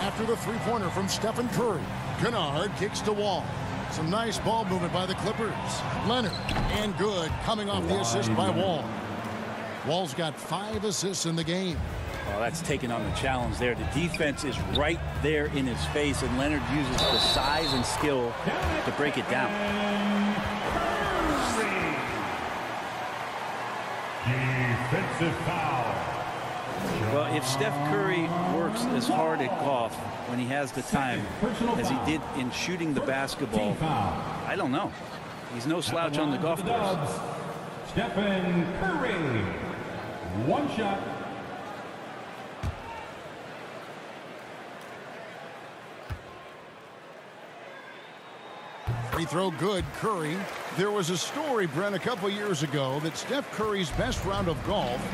After the three-pointer from Stephen Curry. Kennard kicks to Wall. Some nice ball movement by the Clippers. Leonard, and good, coming off the assist by Wall. Wall's got 5 assists in the game. Well, that's taking on the challenge there. The defense is right there in his face, and Leonard uses the size and skill to break it down. Defense. Offensive foul. Well, if Steph Curry works as hard at golf when he has the time as he did in shooting the basketball, I don't know. He's no slouch on the golf course. Stephen Curry. One shot. Free throw good, Curry. There was a story, Brent, a couple years ago that Steph Curry's best round of golf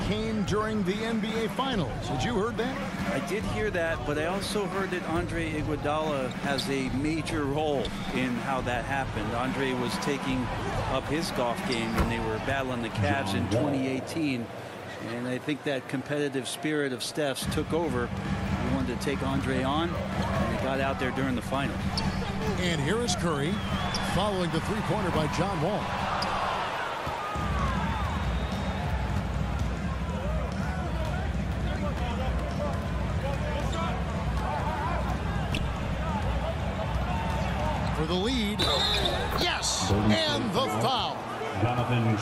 came during the NBA Finals. Had you heard that? I did hear that, but I also heard that Andre Iguodala has a major role in how that happened. Andre was taking up his golf game when they were battling the Cavs in 2018. And I think that competitive spirit of Steph's took over. He wanted to take Andre on, and he got out there during the finals. And here is Curry following the three-pointer by John Wall. For the lead. Yes! And the foul.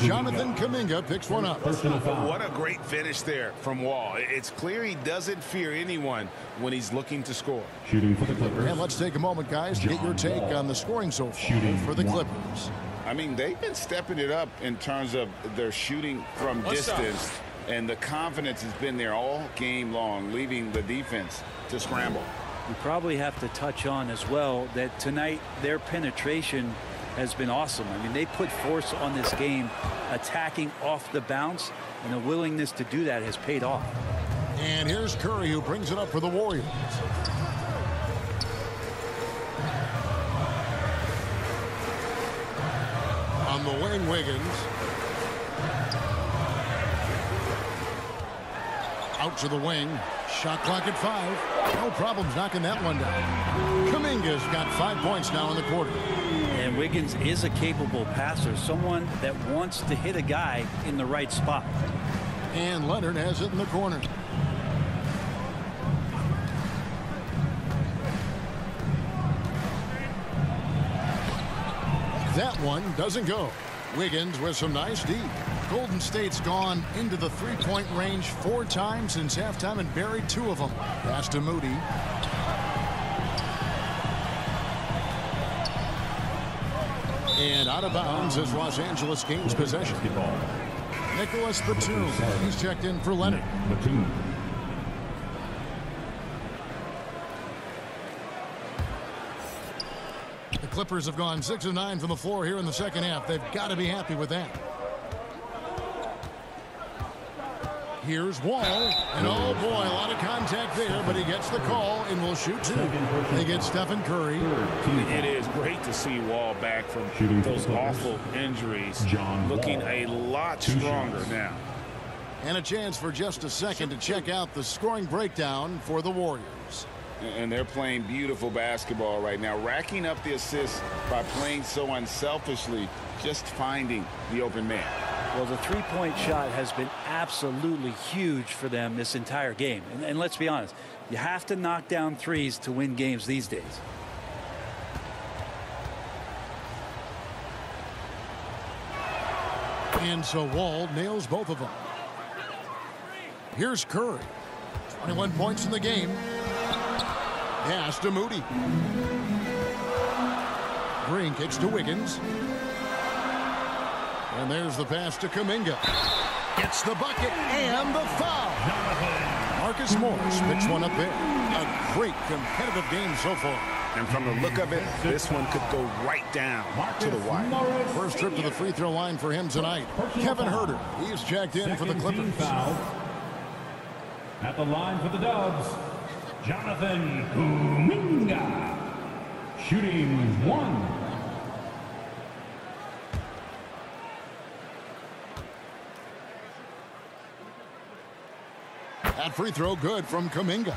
Jonathan Kuminga picks one up. What a great finish there from Wall. It's clear he doesn't fear anyone when he's looking to score. Shooting for the Clippers. And let's take a moment, guys, to get your take on the scoring so far for the Clippers. I mean, they've been stepping it up in terms of their shooting from distance, and the confidence has been there all game long, leaving the defense to scramble. We probably have to touch on as well that tonight their penetration has been awesome. I mean, they put force on this game, attacking off the bounce, and the willingness to do that has paid off. And here's Curry, who brings it up for the Warriors. On the wing, Wiggins. Out to the wing. Shot clock at 5. No problems knocking that one down. Kuminga's got 5 points now in the quarter. And Wiggins is a capable passer, someone that wants to hit a guy in the right spot. And Leonard has it in the corner. That one doesn't go. Wiggins with some nice D. Golden State's gone into the three-point range 4 times since halftime and buried 2 of them. Pass to Moody. And out of bounds as Los Angeles gains possession. Nicholas Batum. He's checked in for Leonard. The Clippers have gone 6 of 9 from the floor here in the second half. They've got to be happy with that. Here's Wall, and oh boy, a lot of contact there, but he gets the call and will shoot 2. They get Stephen Curry. It is great to see Wall back from those awful injuries, looking a lot stronger now. And a chance for just a second to check out the scoring breakdown for the Warriors. And they're playing beautiful basketball right now, racking up the assists by playing so unselfishly, just finding the open man. Well, the three-point shot has been absolutely huge for them this entire game. And let's be honest, you have to knock down threes to win games these days. And so Wall nails both of them. Here's Curry. 21 points in the game. Pass to Moody. Green kicks to Wiggins. And there's the pass to Kuminga. Gets the bucket and the foul. Marcus Morris picks one up there. A great competitive game so far. And from the look of it, this one could go right down to the wire. First trip to the free throw line for him tonight. Kevin Huerter. He's checked in for the Clippers. At the line for the Dubs, Jonathan Kuminga. Shooting 1. That free throw good from Kuminga.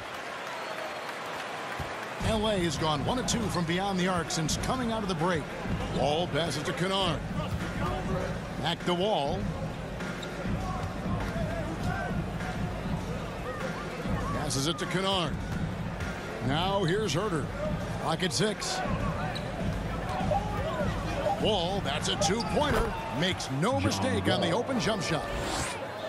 LA has gone 1 of 2 from beyond the arc since coming out of the break. Wall passes to Kennard. Back to Wall. Passes it to Kennard. Now here's Huerter. Clock at 6. Wall, that's a 2-pointer. Makes no mistake on the open jump shot.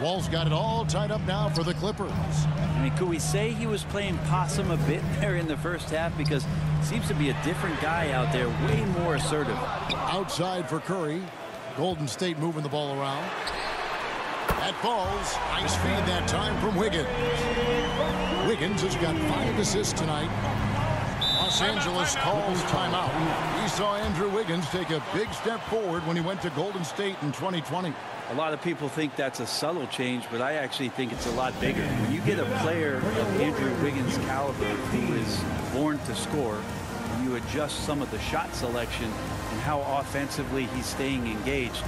Wall's got it all tied up now for the Clippers. I mean, could we say he was playing possum a bit there in the first half? Because it seems to be a different guy out there, way more assertive. Outside for Curry. Golden State moving the ball around. That falls. Nice feed that time from Wiggins. Wiggins has got 5 assists tonight. Los Angeles calls timeout. We saw Andrew Wiggins take a big step forward when he went to Golden State in 2020. A lot of people think that's a subtle change, but I actually think it's a lot bigger. When you get a player of Andrew Wiggins' caliber who is born to score, and you adjust some of the shot selection and how offensively he's staying engaged,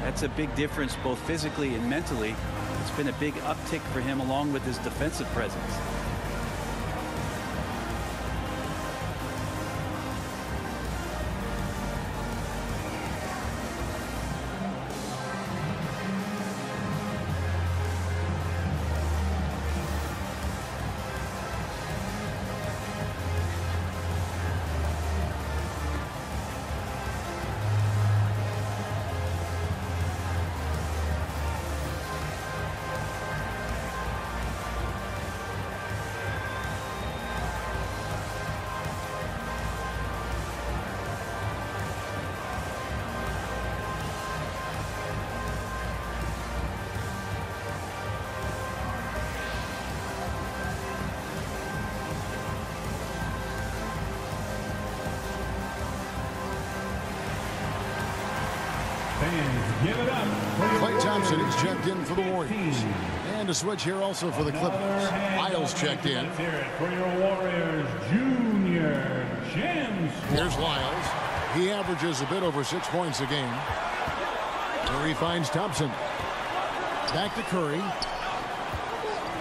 that's a big difference both physically and mentally. It's been a big uptick for him along with his defensive presence. Give it up. Klay Thompson is checked in for the Warriors. And a switch here also for the Clippers. Lyles checked in. Let's hear it for your Warriors, Junior James. Here's Lyles. He averages a bit over 6 points a game. Curry finds Thompson. Back to Curry.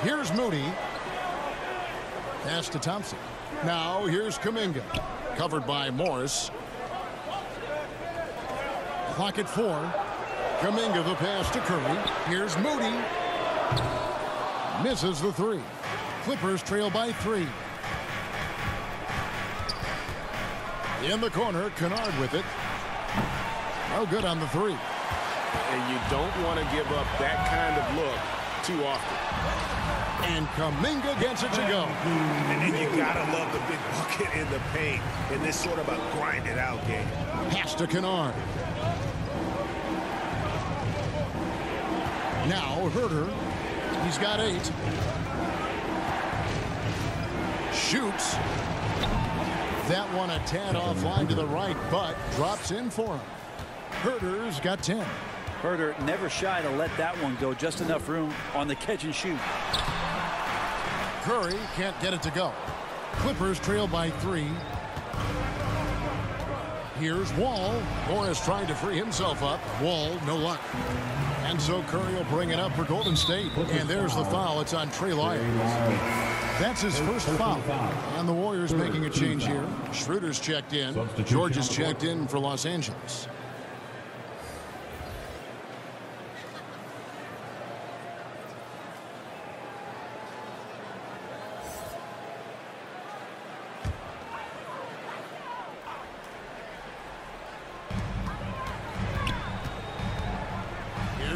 Here's Moody. Pass to Thompson. Now here's Kuminga. Covered by Morris. Clock at 4. Kuminga the pass to Curry. Here's Moody. Misses the 3. Clippers trail by 3. In the corner, Kennard with it. No good on the 3. And you don't want to give up that kind of look too often. And Kuminga gets it to go. And then you gotta love the big bucket in the paint in this sort of a grinded out game. Pass to Kennard. Now Herter. He's got 8. Shoots. That one a tad offline to the right, but drops in for him. Herter's got 10. Herter never shy to let that one go. Just enough room on the catch and shoot. Curry can't get it to go. Clippers trail by 3. Here's Wall. Morris trying to free himself up. Wall, no luck. And so Curry will bring it up for Golden State. And there's the foul. It's on Trey Lyles. That's his first foul. And the Warriors making a change here. Schroeder's checked in. George is checked in for Los Angeles.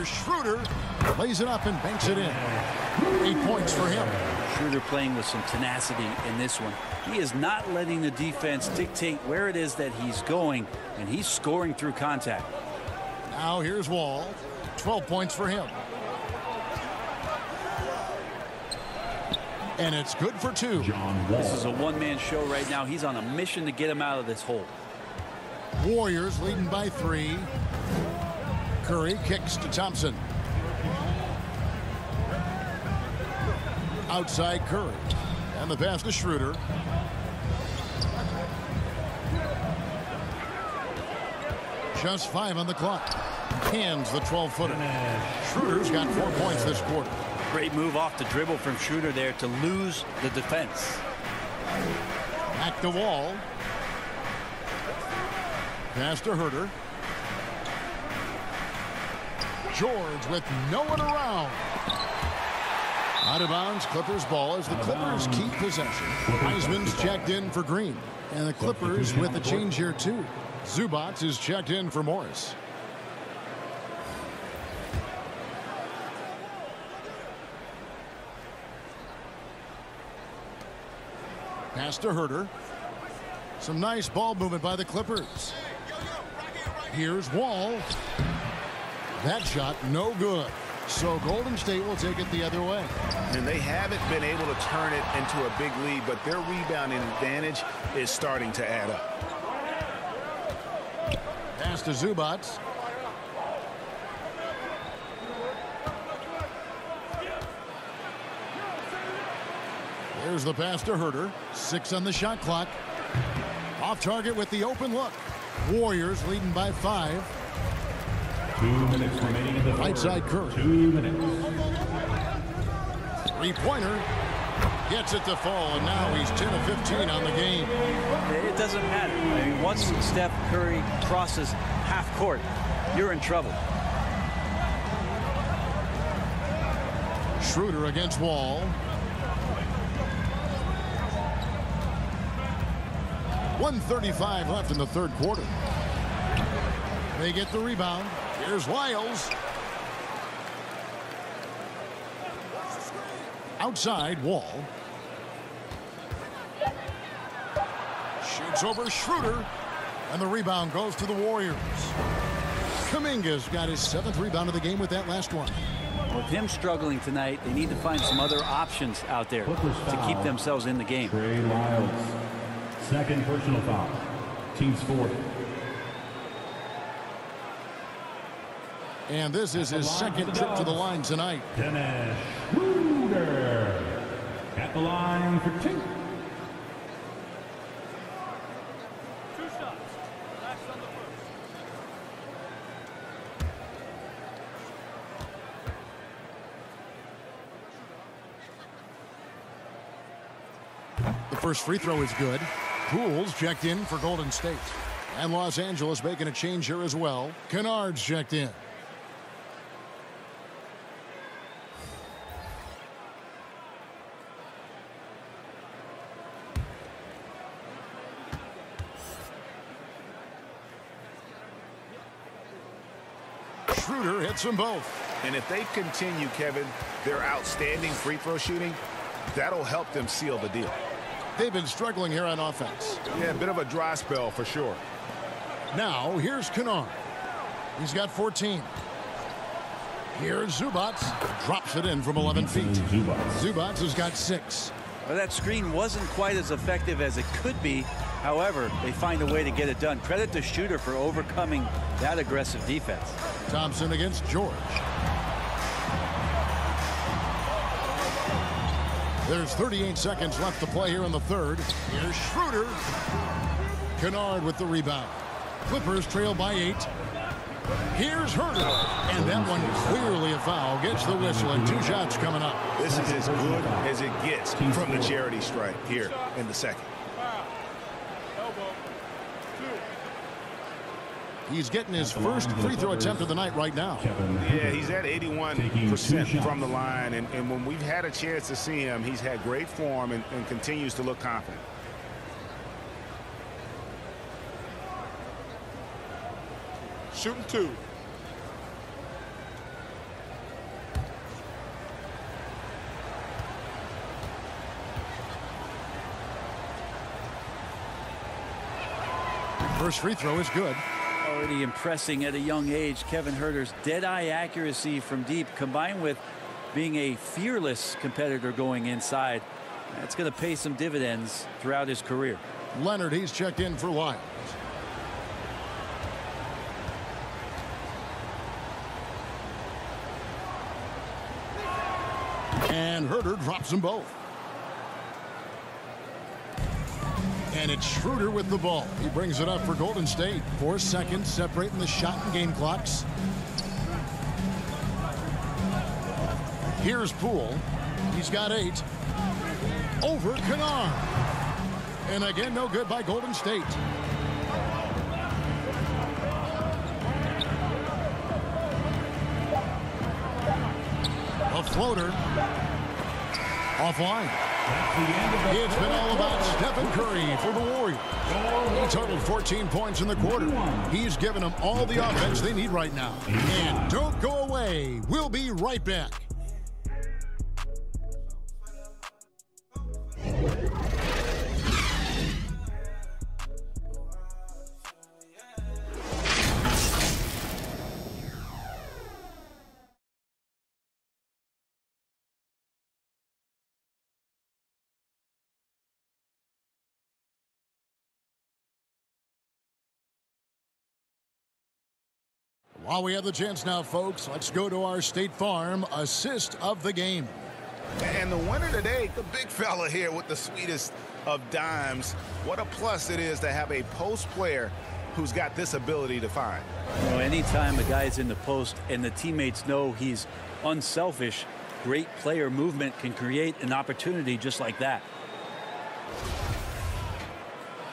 Schroeder lays it up and banks it in. 8 points for him. Schroeder playing with some tenacity in this one. He is not letting the defense dictate where it is that he's going, and he's scoring through contact. Now here's Wall. 12 points for him. And it's good for 2. This is a one-man show right now. He's on a mission to get him out of this hole. Warriors leading by 3. Curry kicks to Thompson. Outside Curry. And the pass to Schroeder. Just 5 on the clock. Hands the 12-footer. Schroeder's got 4 points this quarter. Great move off the dribble from Schroeder there to lose the defense. Back to Wall. Pass to Herter. George with no one around. Out of bounds, Clippers ball as the Clippers keep possession. Heisman's checked in for Green. And the Clippers with the change here too. Zubac is checked in for Morris. Pass to Herter. Some nice ball movement by the Clippers. Here's Wall. That shot no good. So Golden State will take it the other way. And they haven't been able to turn it into a big lead, but their rebounding advantage is starting to add up. Pass to Zubats. There's the pass to Herter. 6 on the shot clock. Off target with the open look. Warriors leading by 5. 2 minutes remaining in the Right side Curry. 2 minutes. Three-pointer. Gets it to fall, and now he's 10 of 15 on the game. It doesn't matter. I mean, once Steph Curry crosses half court, you're in trouble. Schroeder against Wall. 1:35 left in the third quarter. They get the rebound. Here's Lyles. Outside, Wall. Shoots over Schroeder. And the rebound goes to the Warriors. Kuminga's got his 7th rebound of the game with that last one. With him struggling tonight, they need to find some other options out there to keep themselves in the game. Trey Lyles. Second personal foul. Team's 4th. And this is his second trip to the line tonight. Dennis Schroeder at the line for 2. The first free throw is good. Poole's checked in for Golden State. And Los Angeles making a change here as well. Kennard's checked in. Schroeder hits them both. And if they continue, Kevin, their outstanding free throw shooting, that'll help them seal the deal. They've been struggling here on offense. Yeah, a bit of a dry spell for sure. Now, here's Kennard. He's got 14. Here's Zubats. Drops it in from 11 feet. Zubats has got 6. Well, that screen wasn't quite as effective as it could be. However, they find a way to get it done. Credit to Shooter for overcoming that aggressive defense. Thompson against George. There's 38 seconds left to play here in the third. Here's Schroeder. Kennard with the rebound. Clippers trail by 8. Here's Herter. And that one clearly a foul. Gets the whistle and 2 shots coming up. This is as good as it gets from the charity stripe here in the second. He's getting his first free throw attempt of the night right now. Yeah, he's at 81% from the line. And when we've had a chance to see him, he's had great form and continues to look confident. Shooting 2. First free throw is good. Already impressing at a young age. Kevin Herter's dead-eye accuracy from deep, combined with being a fearless competitor going inside. That's going to pay some dividends throughout his career. Leonard, he's checked in for Lyles. And Herter drops them both. And it's Schroeder with the ball. He brings it up for Golden State. 4 seconds separating the shot and game clocks. Here's Poole. He's got 8. Over Kennard. And again, no good by Golden State. A floater. Offline. It's been all about Stephen Curry for the Warriors. He totaled 14 points in the quarter. He's given them all the offense they need right now. And don't go away. We'll be right back. While we have the chance now, folks, let's go to our State Farm assist of the game. And the winner today, the big fella here with the sweetest of dimes. What a plus it is to have a post player who's got this ability to find. You know, anytime a guy's in the post and the teammates know he's unselfish, great player movement can create an opportunity just like that.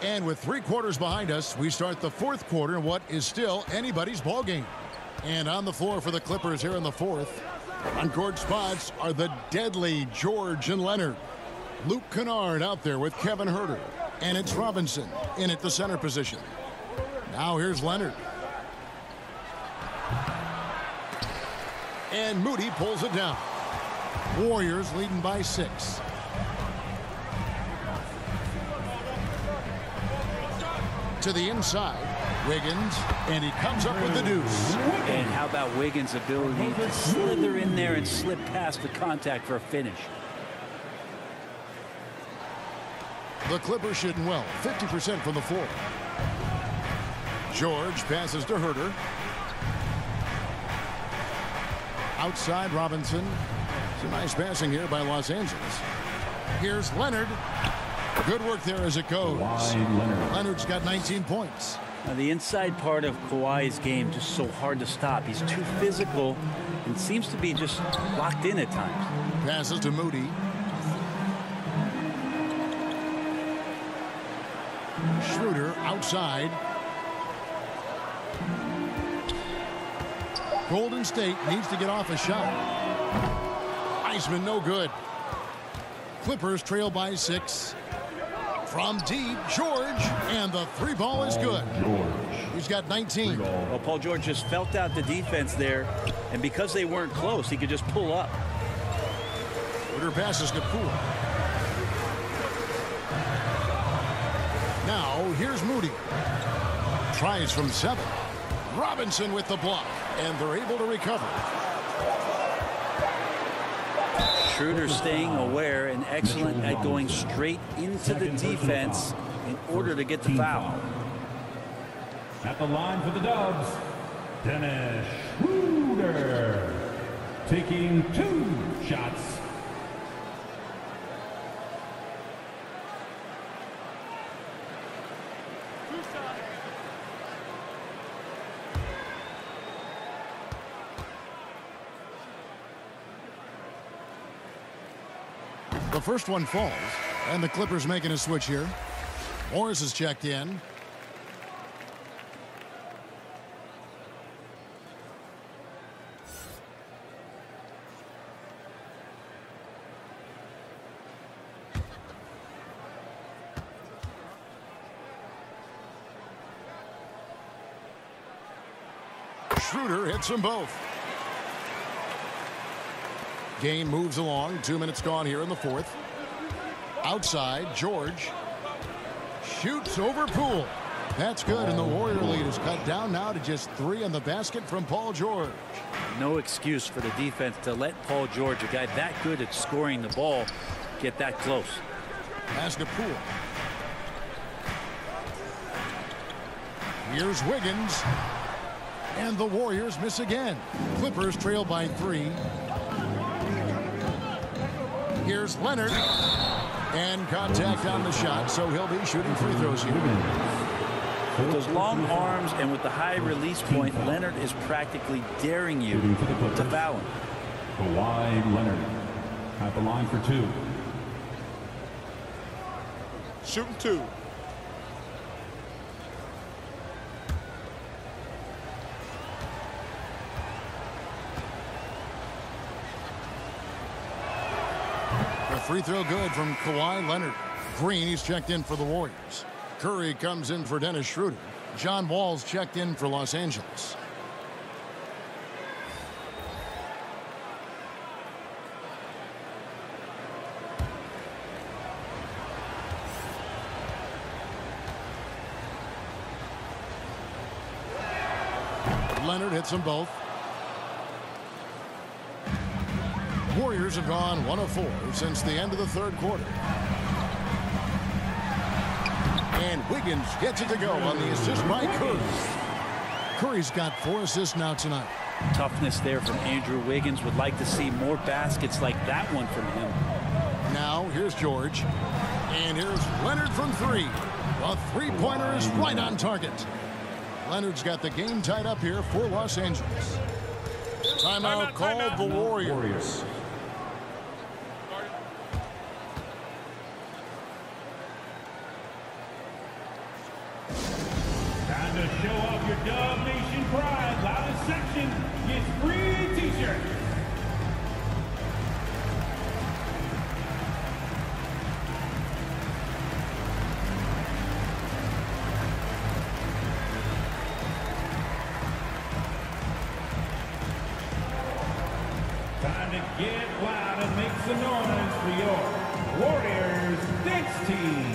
And with 3 quarters behind us, we start the 4th quarter in what is still anybody's ball game. And on the floor for the Clippers here in the 4th, on court spots are the deadly George and Leonard. Luke Kennard out there with Kevin Huerter. And it's Robinson in at the center position. Now here's Leonard. And Moody pulls it down. Warriors leading by 6. To the inside, Wiggins, and he comes up with the deuce. And how about Wiggins' ability to slither in there and slip past the contact for a finish? The Clippers shooting well, 50% from the floor. George passes to Huerter. Outside Robinson. Some nice passing here by Los Angeles. Here's Leonard. Good work there as it goes. Leonard's got 19 points. Now, the inside part of Kawhi's game just so hard to stop. He's too physical and seems to be just locked in at times. Passes to Moody. Schroeder outside. Golden State needs to get off a shot. Iceman no good. Clippers trail by 6. From deep, George, and the 3 ball is good. He's got 19. Well, Paul George just felt out the defense there, and because they weren't close, he could just pull up. Schroeder passes to Poole. Now, here's Moody. Tries from 7. Robinson with the block, and they're able to recover. Schroeder staying aware and excellent at going straight into the defense in order to get the foul. At the line for the Dubs, Dennis Schroeder, taking 2 shots. The first one falls, and the Clippers making a switch here. Morris is checked in. Schroeder hits them both. Game moves along. 2 minutes gone here in the 4th. Outside, George shoots over Poole. That's good, and the Warrior lead is cut down now to just 3 on the basket from Paul George. No excuse for the defense to let Paul George, a guy that good at scoring the ball, get that close. Pass to Poole. Here's Wiggins. And the Warriors miss again. Clippers trail by 3. Here's Leonard. And contact on the shot, so he'll be shooting free throws here. With those long arms and with the high release point, Leonard is practically daring you to foul him. Kawhi Leonard at the line for 2. Shooting 2. Free throw good from Kawhi Leonard. Green, he's checked in for the Warriors. Curry comes in for Dennis Schroeder. John Wall's checked in for Los Angeles. Leonard hits them both. Warriors have gone 1 of 4 since the end of the 3rd quarter. And Wiggins gets it to go on the assist by Curry. Curry's got 4 assists now tonight. Toughness there from Andrew Wiggins. Would like to see more baskets like that one from him. Now here's George. And here's Leonard from 3. A three-pointer is right on target. Leonard's got the game tied up here for Los Angeles. Timeout called the Warriors. Time to show off your Dub Nation pride. Loudest section gets free t-shirts. Time to get loud and make some noise for your Warriors dance team.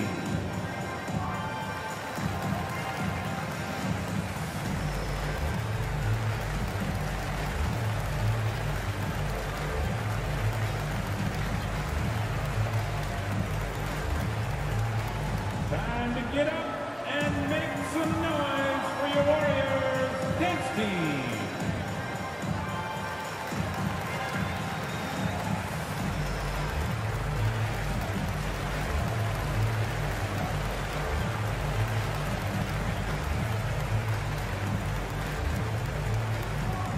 Time to get up and make some noise for your Warriors dance team.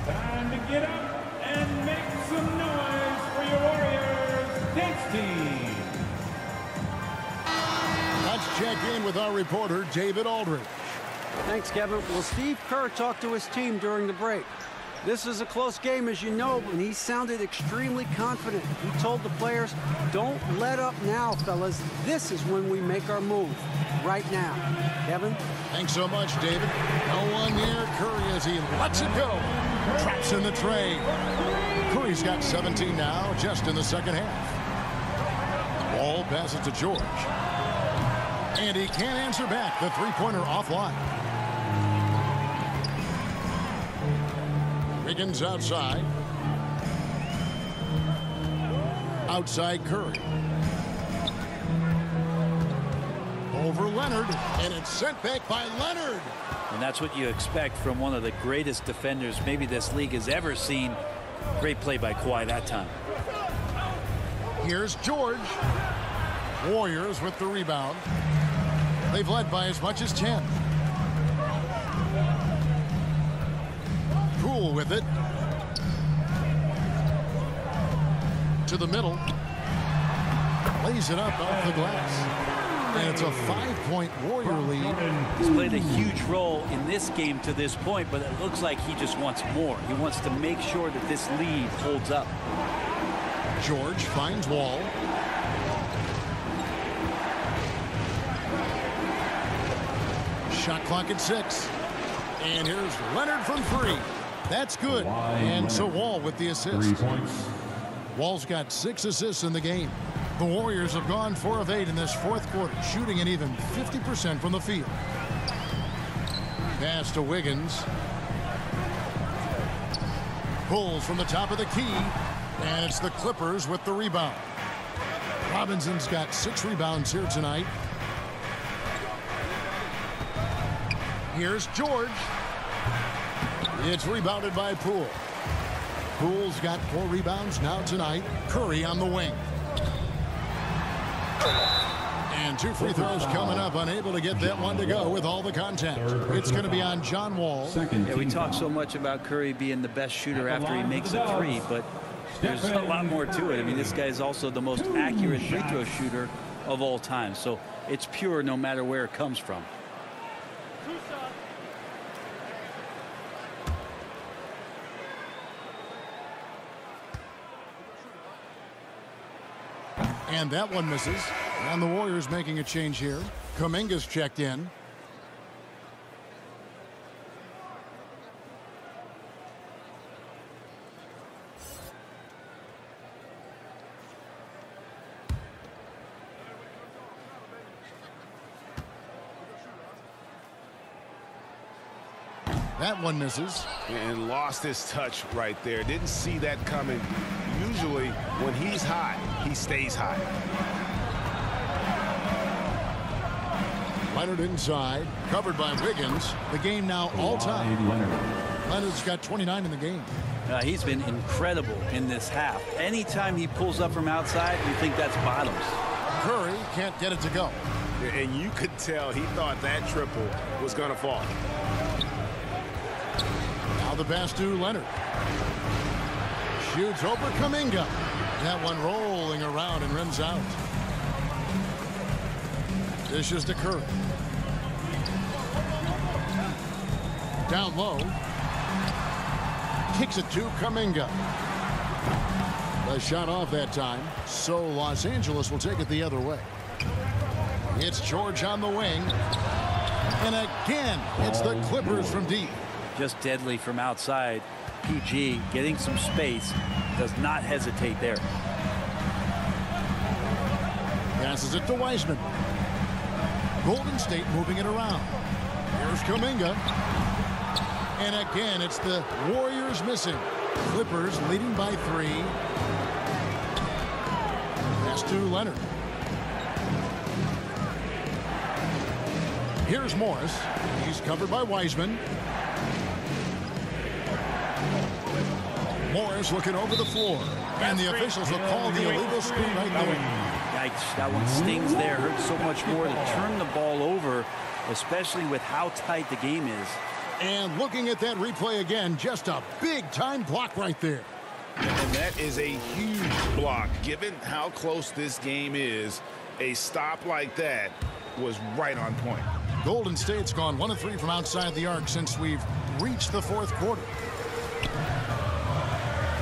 Time to get up and make some noise for your Warriors dance team. Let's check in with our reporter, David Aldridge. Thanks, Kevin. Well, Steve Kerr talked to his team during the break. This is a close game, as you know, and he sounded extremely confident. He told the players, don't let up now, fellas. This is when we make our move, right now. Kevin? Thanks so much, David. No one near Curry as he lets it go. Traps in the tray. Curry's got 17 now, just in the second half. Ball passes to George. And he can't answer back. The three-pointer offline. Wiggins outside. Outside Curry. Over Leonard, and it's sent back by Leonard. And that's what you expect from one of the greatest defenders maybe this league has ever seen. Great play by Kawhi that time. Here's George. Warriors with the rebound. They've led by as much as 10. Poole with it. To the middle. Lays it up off the glass. And it's a 5-point Warrior lead. He's played a huge role in this game to this point, but it looks like he just wants more. He wants to make sure that this lead holds up. George finds Wall. Shot clock at 6. And here's Leonard from 3. That's good. And so Wall with the assist. 3 points. Wall's got 6 assists in the game. The Warriors have gone 4 of 8 in this fourth quarter, shooting an even 50% from the field. Pass to Wiggins. Pulls from the top of the key, and it's the Clippers with the rebound. Robinson's got 6 rebounds here tonight. Here's George. It's rebounded by Poole. Poole's got 4 rebounds now tonight. Curry on the wing. And 2 free throws coming up, unable to get that one to go with all the contact. It's going to be on John Wall. Yeah, we talk so much about Curry being the best shooter after he makes a 3, but there's a lot more to it. I mean, this guy is also the most accurate free throw shooter of all time. So it's pure no matter where it comes from. And that one misses. And the Warriors making a change here. Kuminga's checked in. That one misses. And lost his touch right there. Didn't see that coming. Usually when he's hot, he stays hot. Leonard inside, covered by Wiggins. The game now all-time. Leonard's got 29 in the game. He's been incredible in this half. Anytime he pulls up from outside, we think that's bottoms. Curry can't get it to go. And you could tell he thought that triple was going to fall. Now the pass to Leonard. Shoots over Kuminga. That one rolling around and rims out. Dishes to Curry. Down low. Kicks it to Kuminga. The shot off that time, so Los Angeles will take it the other way. It's George on the wing. And again, it's the Clippers from deep. Just deadly from outside. PG getting some space, does not hesitate there. Passes it to Wiseman. Golden State moving it around. Here's Kuminga. And again, it's the Warriors missing. Clippers leading by 3. Pass to Leonard. Here's Morris. He's covered by Wiseman. Morris looking over the floor. And the officials will call the illegal screen right there. Yikes, that one stings there. Hurts so much more to turn the ball over, especially with how tight the game is. And looking at that replay again, just a big-time block right there. And that is a huge block. Given how close this game is, a stop like that was right on point. Golden State's gone 1 of 3 from outside the arc since we've reached the 4th quarter.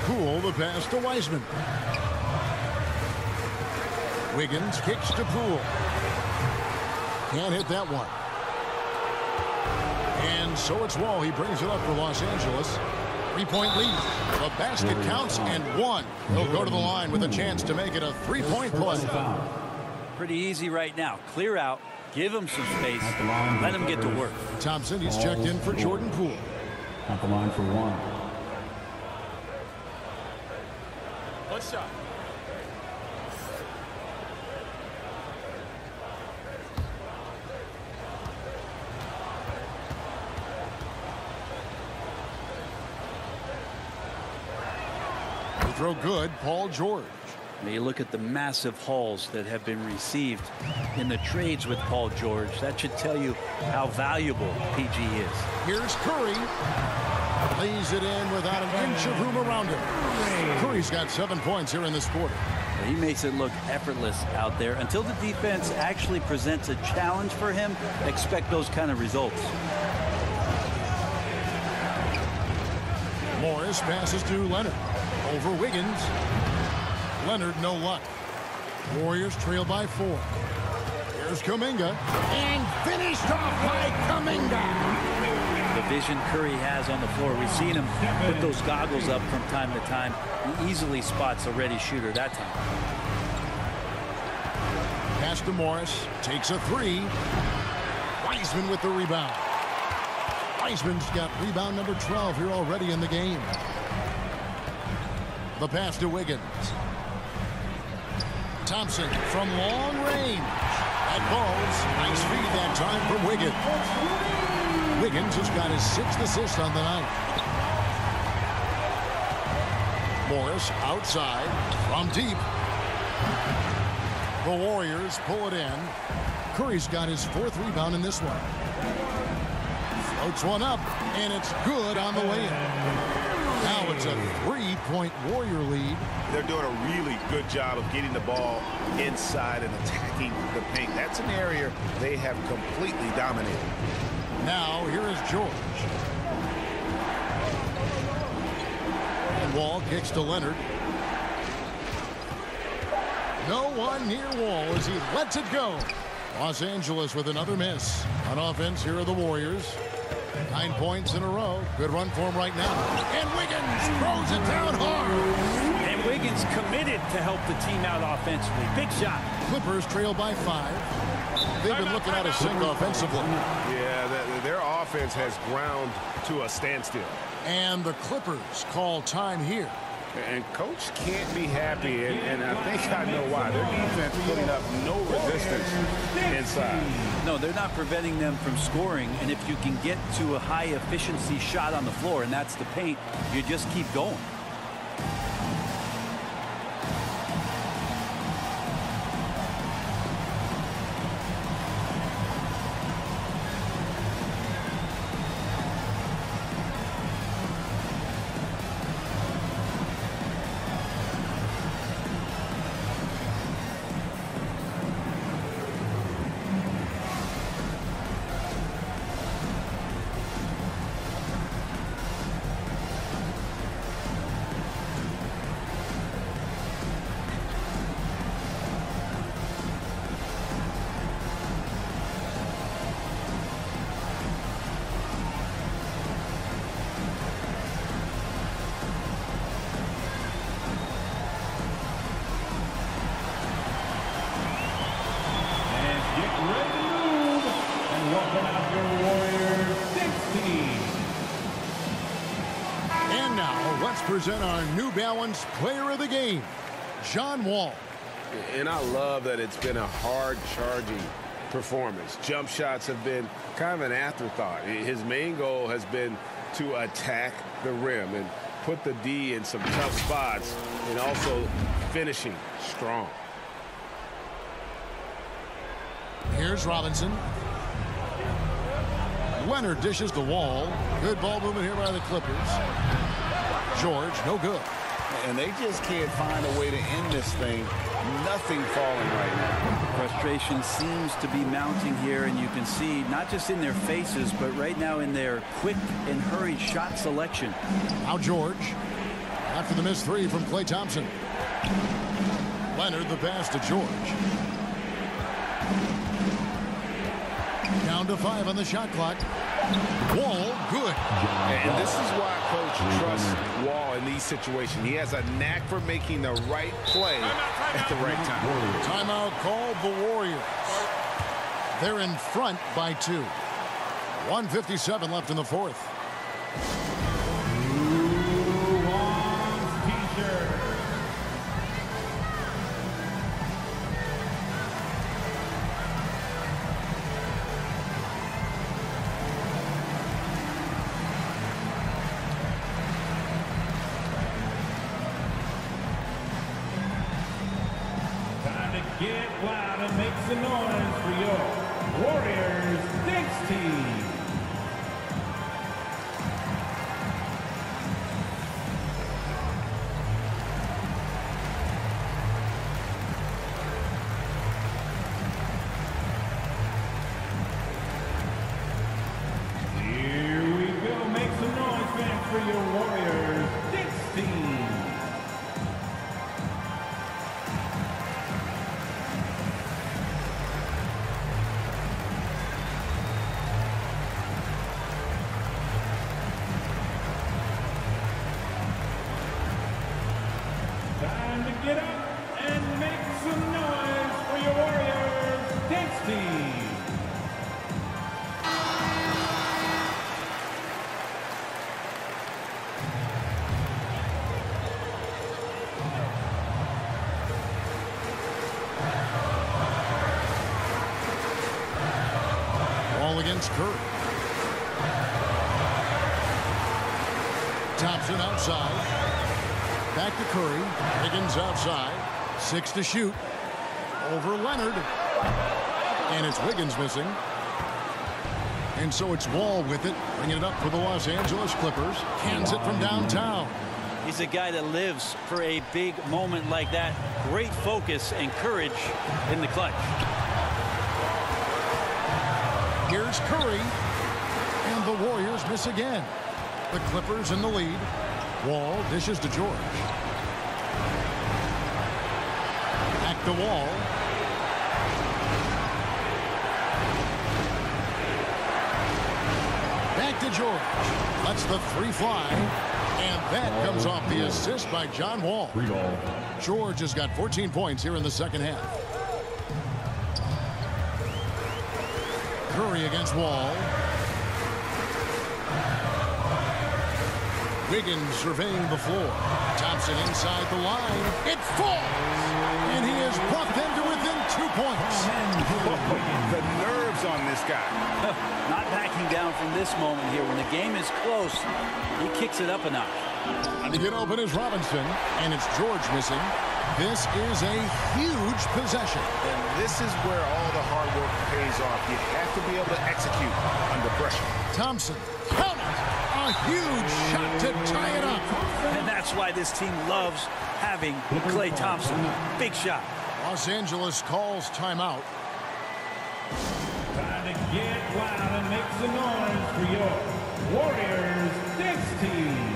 Poole, the pass to Wiseman. Wiggins kicks to Poole. Can't hit that one. And so it's Wall. He brings it up for Los Angeles. 3-point lead. The basket counts and 1. He'll go to the line with a chance to make it a 3-point play. Pretty easy right now. Clear out. Give him some space. Let him get to work. Thompson, he's checked in for Jordan Poole. At the line for 1. One shot. Throw good, Paul George. Now you look at the massive hauls that have been received in the trades with Paul George. That should tell you how valuable PG is. Here's Curry. Lays it in without an inch of room around him. Curry's got 7 points here in this quarter. He makes it look effortless out there. Until the defense actually presents a challenge for him, expect those kind of results. Morris passes to Leonard. Over Wiggins. Leonard, no luck. Warriors trail by 4. Here's Kuminga. And finished off by Kuminga. The vision Curry has on the floor. We've seen him put those goggles up from time to time. He easily spots a ready shooter that time. Pass to Morris. Takes a 3. Wiseman with the rebound. Wiseman's got rebound number 12 here already in the game. The pass to Wiggins. Thompson from long range. That falls. Nice feed that time from Wiggins. Wiggins has got his 6th assist on the night. Morris outside from deep. The Warriors pull it in. Curry's got his 4th rebound in this one. Floats one up, and it's good on the way in. Now it's a 3-point Warrior lead. They're doing a really good job of getting the ball inside and attacking the paint. That's an area they have completely dominated. Now here is George. And Wall kicks to Leonard. No one near Wall as he lets it go. Los Angeles with another miss. On offense, here are the Warriors. 9 points in a row. Good run for him right now. And Wiggins throws it down hard. And Wiggins committed to help the team out offensively. Big shot. Clippers trail by 5. They've been looking at a sink offensively. Yeah, their offense has ground to a standstill. And the Clippers call time here. And coach can't be happy, and I think I know why. Their defense putting up no resistance inside. No, they're not preventing them from scoring, and if you can get to a high efficiency shot on the floor, and that's the paint, you just keep going. Present our New Balance Player of the Game, John Wall. And I love that it's been a hard-charging performance. Jump shots have been kind of an afterthought. His main goal has been to attack the rim and put the D in some tough spots, and also finishing strong. Here's Robinson. Leonard dishes the Wall. Good ball movement here by the Clippers. George, no good. And they just can't find a way to end this thing. Nothing falling right now. Frustration seems to be mounting here, and you can see not just in their faces, but right now in their quick and hurried shot selection. Now George, after the missed three from Klay Thompson. Leonard the pass to George. Down to 5 on the shot clock. Wall, good. And this is why coach trusts Wall in these situations. He has a knack for making the right play at the right time. Timeout called the Warriors. They're in front by 2. 1:57 left in the fourth. Get loud and make some noise for your Warriors next team. Here we go. Make some noise, fans, for your Warriors next team. Get up and make some noise for your Warriors next team. Wall against Curry. Thompson outside. Back to Curry. Higgins outside. 6 to shoot. Over Leonard. And it's Wiggins missing. And so it's Wall with it. Bringing it up for the Los Angeles Clippers. Hands it from downtown. He's a guy that lives for a big moment like that. Great focus and courage in the clutch. Here's Curry. And the Warriors miss again. The Clippers in the lead. Wall dishes to George. Back to Wall. Back to George. Lets the 3 fly. And that comes off the assist by John Wall. George has got 14 points here in the second half. Curry against Wall. Wiggins surveying the floor. Thompson inside the line. It falls. And he has brought them to within 2 points. The nerves on this guy. Not backing down from this moment here. When the game is close, he kicks it up a notch. And to get open is Robinson, and it's George missing. This is a huge possession. And this is where all the hard work pays off. You have to be able to execute under pressure. Thompson, count it! A huge shot to tie it up. And that's why this team loves having Klay Thompson. Big shot. Los Angeles calls timeout. Time to get loud and make some noise for your Warriors Knicks team.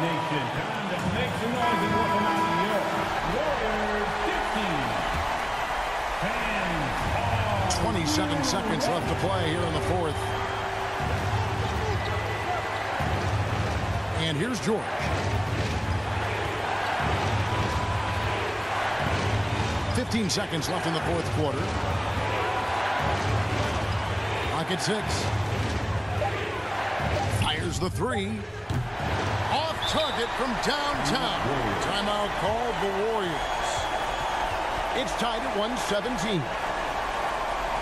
Nation, time to make some noise and welcome out your Warriors 15. 27 seconds left to play here in the fourth. And here's George. "15 seconds left in the fourth quarter. Clock at 6. Fires the three. Off target from downtown. Timeout called the Warriors. It's tied at 117.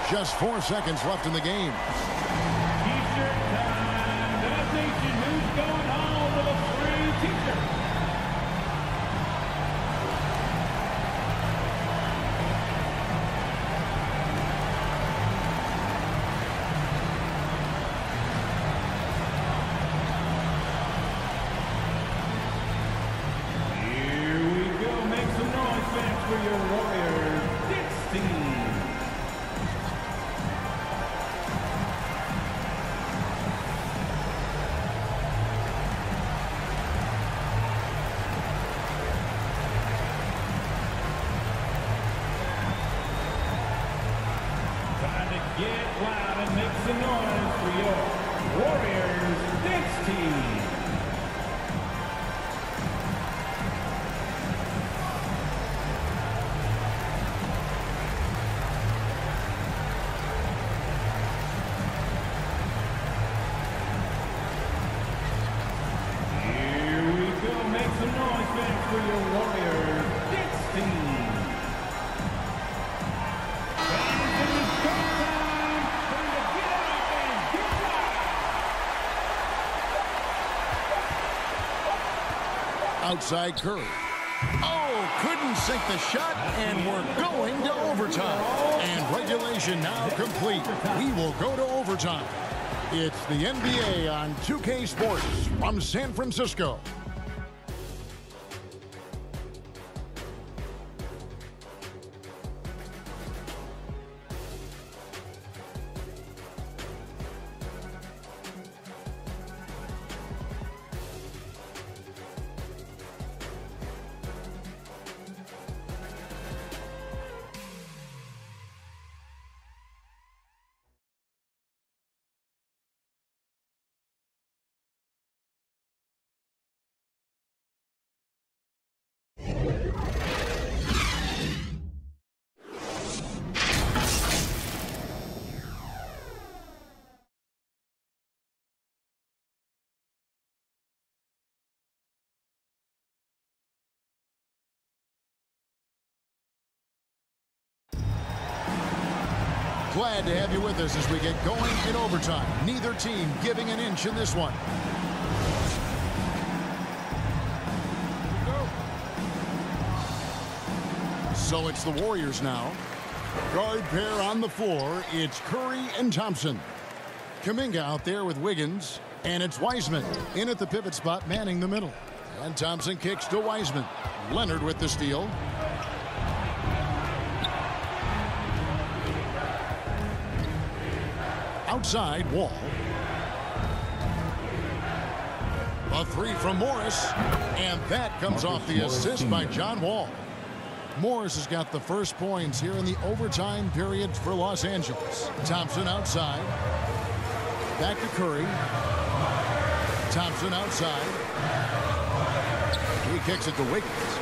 Just 4 seconds left in the game. T-shirt time. The nation, who's going home with a free t-shirt? Get loud and make some noise for your Warriors Knicks team. Here we go. Make some noise, fans, for your Warriors Knicks team. Outside Curry. Oh, couldn't sink the shot, and we're going to overtime. And regulation now complete. We will go to overtime. It's the NBA on 2K Sports from San Francisco. Glad to have you with us as we get going in overtime. Neither team giving an inch in this one. So it's the Warriors now. Guard pair on the floor. It's Curry and Thompson. Kuminga out there with Wiggins. And it's Wiseman in at the pivot spot, manning the middle. And Thompson kicks to Wiseman. Leonard with the steal. Outside, Wall. A three from Morris. And that comes off the assist by John Wall. Morris has got the first points here in the overtime period for Los Angeles. Thompson outside. Back to Curry. Thompson outside. He kicks it to Wiggins.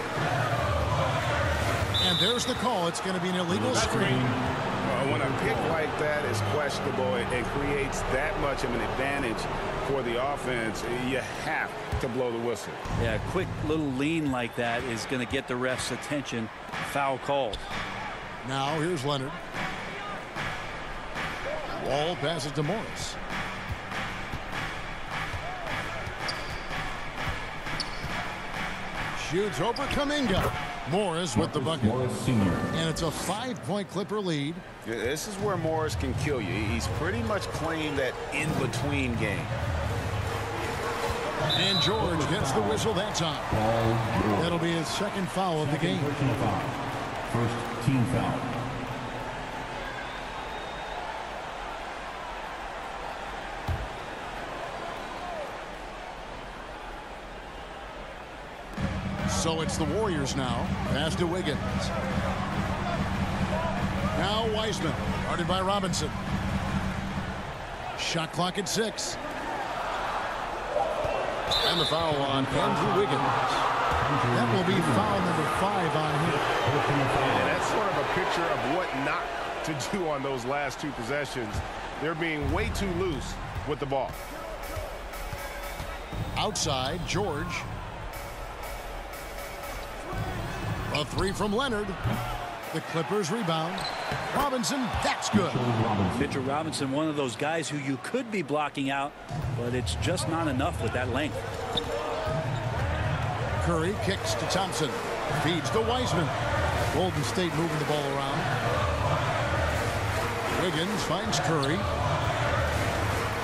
And there's the call. It's going to be an illegal screen. When a pick like that is questionable and creates that much of an advantage for the offense, you have to blow the whistle. Yeah, a quick little lean like that is going to get the ref's attention. Foul called. Now here's Leonard. Wall passes to Morris. Shoots over Kuminga. Morris with the bucket. And it's a 5-point Clipper lead. This is where Morris can kill you. He's pretty much claimed that in-between game. And George gets the whistle that time. That'll be his second foul of the game. First team foul. So it's the Warriors now. Pass to Wiggins. Now Wiseman. Guarded by Robinson. Shot clock at 6. And the foul on Andrew Wiggins. That will be foul number 5 on him. And that's sort of a picture of what not to do on those last 2 possessions. They're being way too loose with the ball. Outside, George. A 3 from Leonard. The Clippers rebound. Robinson, that's good. Mitchell Robinson, one of those guys who you could be blocking out, but it's just not enough with that length. Curry kicks to Thompson. Feeds to Wiseman. Golden State moving the ball around. Wiggins finds Curry.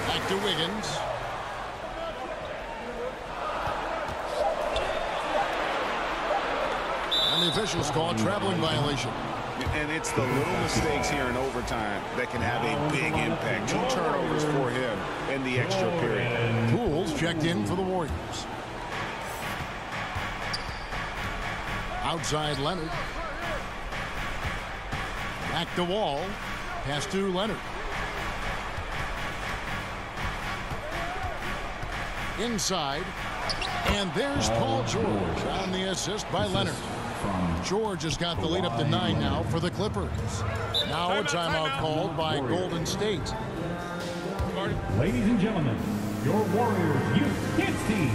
Back to Wiggins. And the officials call a traveling violation. And it's the little mistakes here in overtime that can have a big impact. 2 turnovers for him in the extra period. Pools checked in for the Warriors. Outside Leonard. Back to Wall. Pass to Leonard. Inside. And there's Paul George on the assist by Leonard. George has got the lead up to 9 now for the Clippers. Now a timeout called by Golden State. Ladies and gentlemen, your Warriors Youth Kids team.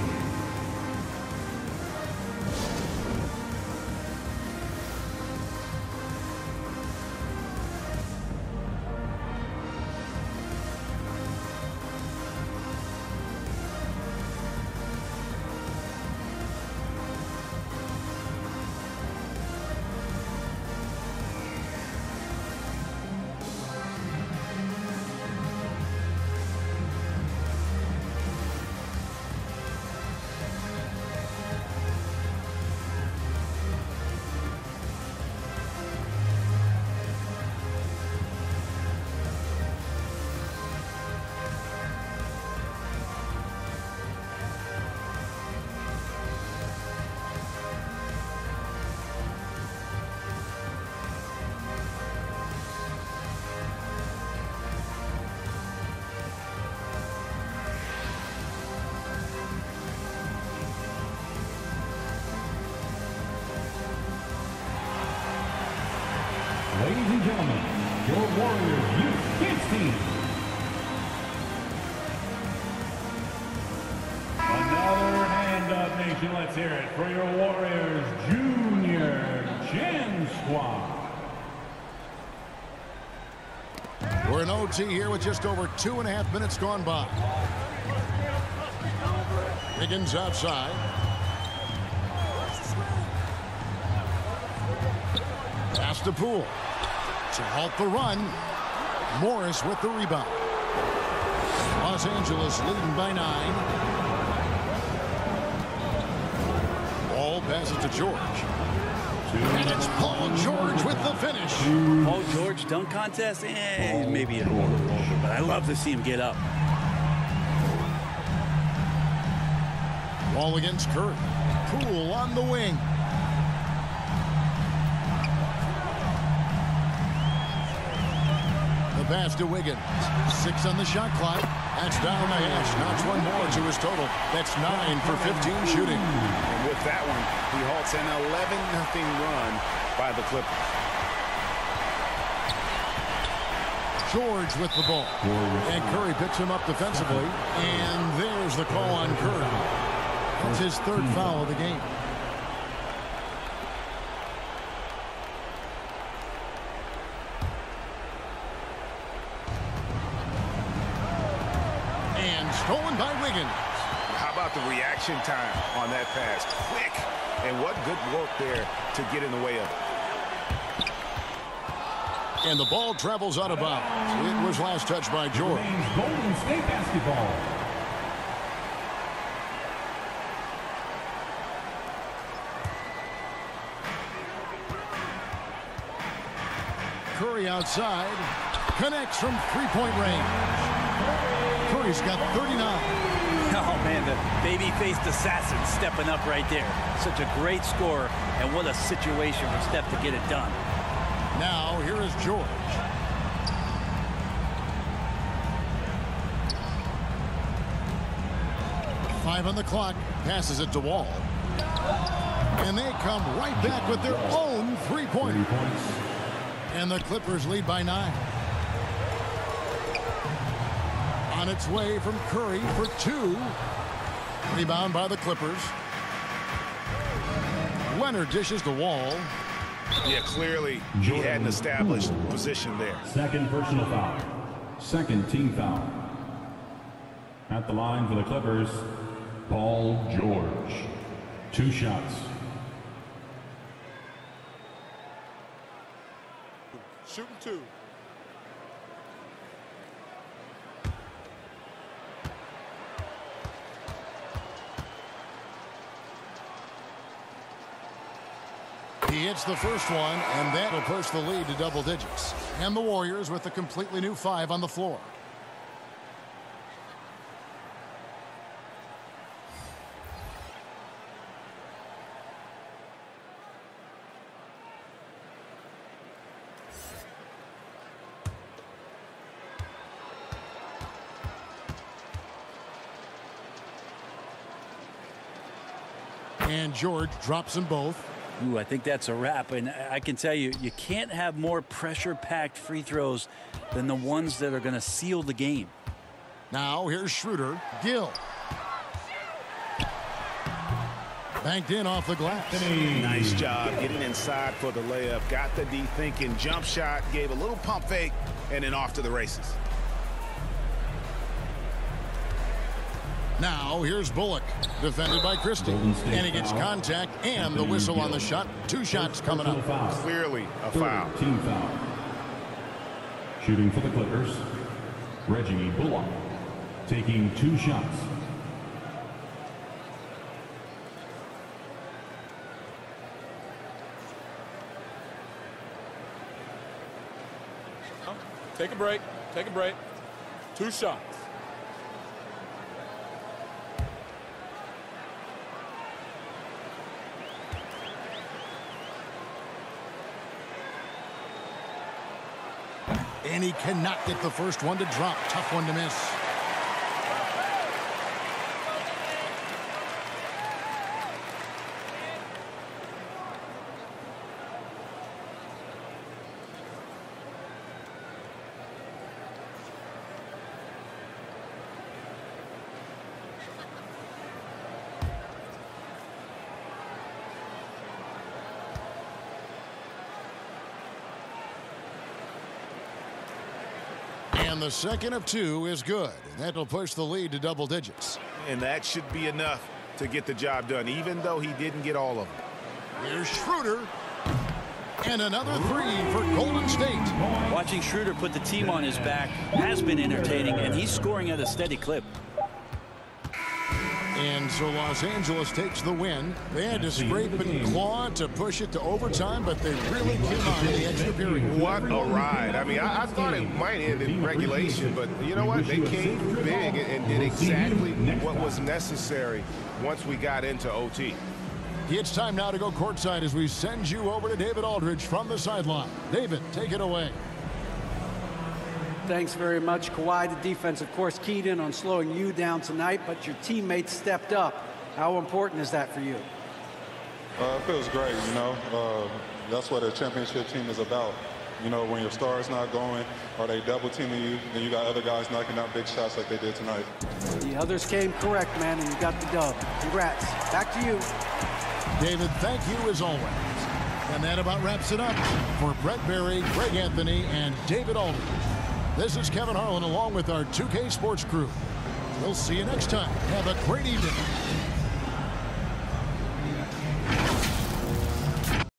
Ladies and gentlemen, your Warriors Youth Kids team. Another hand up, nation. Let's hear it for your Warriors Junior Gen Squad. We're in OT here with just over 2.5 minutes gone by. Wiggins outside. It's to Poole. To halt the run. Morris with the rebound. Los Angeles leading by 9. Ball passes to George. And it's Paul George with the finish. Paul George dunk contest? Maybe a little older, but I love to see him get up. Ball against Curry. Poole on the wing. The pass to Wiggins. 6 on the shot clock. That's down the hash. Knocks one more to his total. That's 9 for 15 shooting. And with that one, he halts an 11-0 run by the Clippers. George with the ball. And Curry picks him up defensively. And there's the call on Curry. That's his 3rd foul of the game. And stolen by Wiggins. How about the reaction time on that pass? Quick. And what good work there to get in the way of it. And the ball travels out of bounds. It was last touched by George. Golden State basketball. Curry outside. Connects from three-point range. Curry's got 39. Oh, man, the baby-faced assassin stepping up right there. Such a great scorer, and what a situation for Steph to get it done. Now, here is George. Five on the clock. Passes it to Wall. And they come right back with their own three-pointer. And the Clippers lead by 9. On its way from Curry for 2. Rebound by the Clippers. Leonard dishes the Wall. Yeah, clearly he had an established position there. Second personal foul. Second team foul. At the line for the Clippers, Paul George. 2 shots. Shooting 2. He hits the first one, and that'll push the lead to double digits. And the Warriors with a completely new 5 on the floor. And George drops them both. Ooh, I think that's a wrap, and I can tell you, you can't have more pressure-packed free throws than the ones that are going to seal the game. Now here's Schroeder. Gill. Banked in off the glass. Nice job getting inside for the layup. Got the D thinking. Jump shot. Gave a little pump fake. And then off to the races. Now here's Bullock. Defended by Christie. And he gets contact and the whistle on the shot. 2 shots coming up. Clearly a foul. Team foul. Shooting for the Clippers, Reggie Bullock. Taking 2 shots. Take a break. Take a break. 2 shots. And he cannot get the first one to drop. Tough one to miss. And the second of 2 is good. And that'll push the lead to double digits. And that should be enough to get the job done, even though he didn't get all of them. Here's Schroeder. And another three for Golden State. Watching Schroeder put the team on his back has been entertaining, and he's scoring at a steady clip. And so Los Angeles takes the win. They had to scrape and claw to push it to overtime, but they really came on in the extra period. What a ride. I mean, I thought it might end in regulation, but you know what? They came big and did exactly what was necessary once we got into OT. It's time now to go courtside as we send you over to David Aldridge from the sideline. David, take it away. Thanks very much, Kawhi. The defense, of course, keyed in on slowing you down tonight, but your teammates stepped up. How important is that for you? It feels great, you know. That's what a championship team is about. You know, when your star's not going or they double teaming you, then you got other guys knocking out big shots like they did tonight. The others came correct, man, and you got the dub. Congrats. Back to you. David, thank you as always. And that about wraps it up for Brett Berry, Greg Anthony, and David Aldridge. This is Kevin Harlan along with our 2K Sports crew. We'll see you next time. Have a great evening.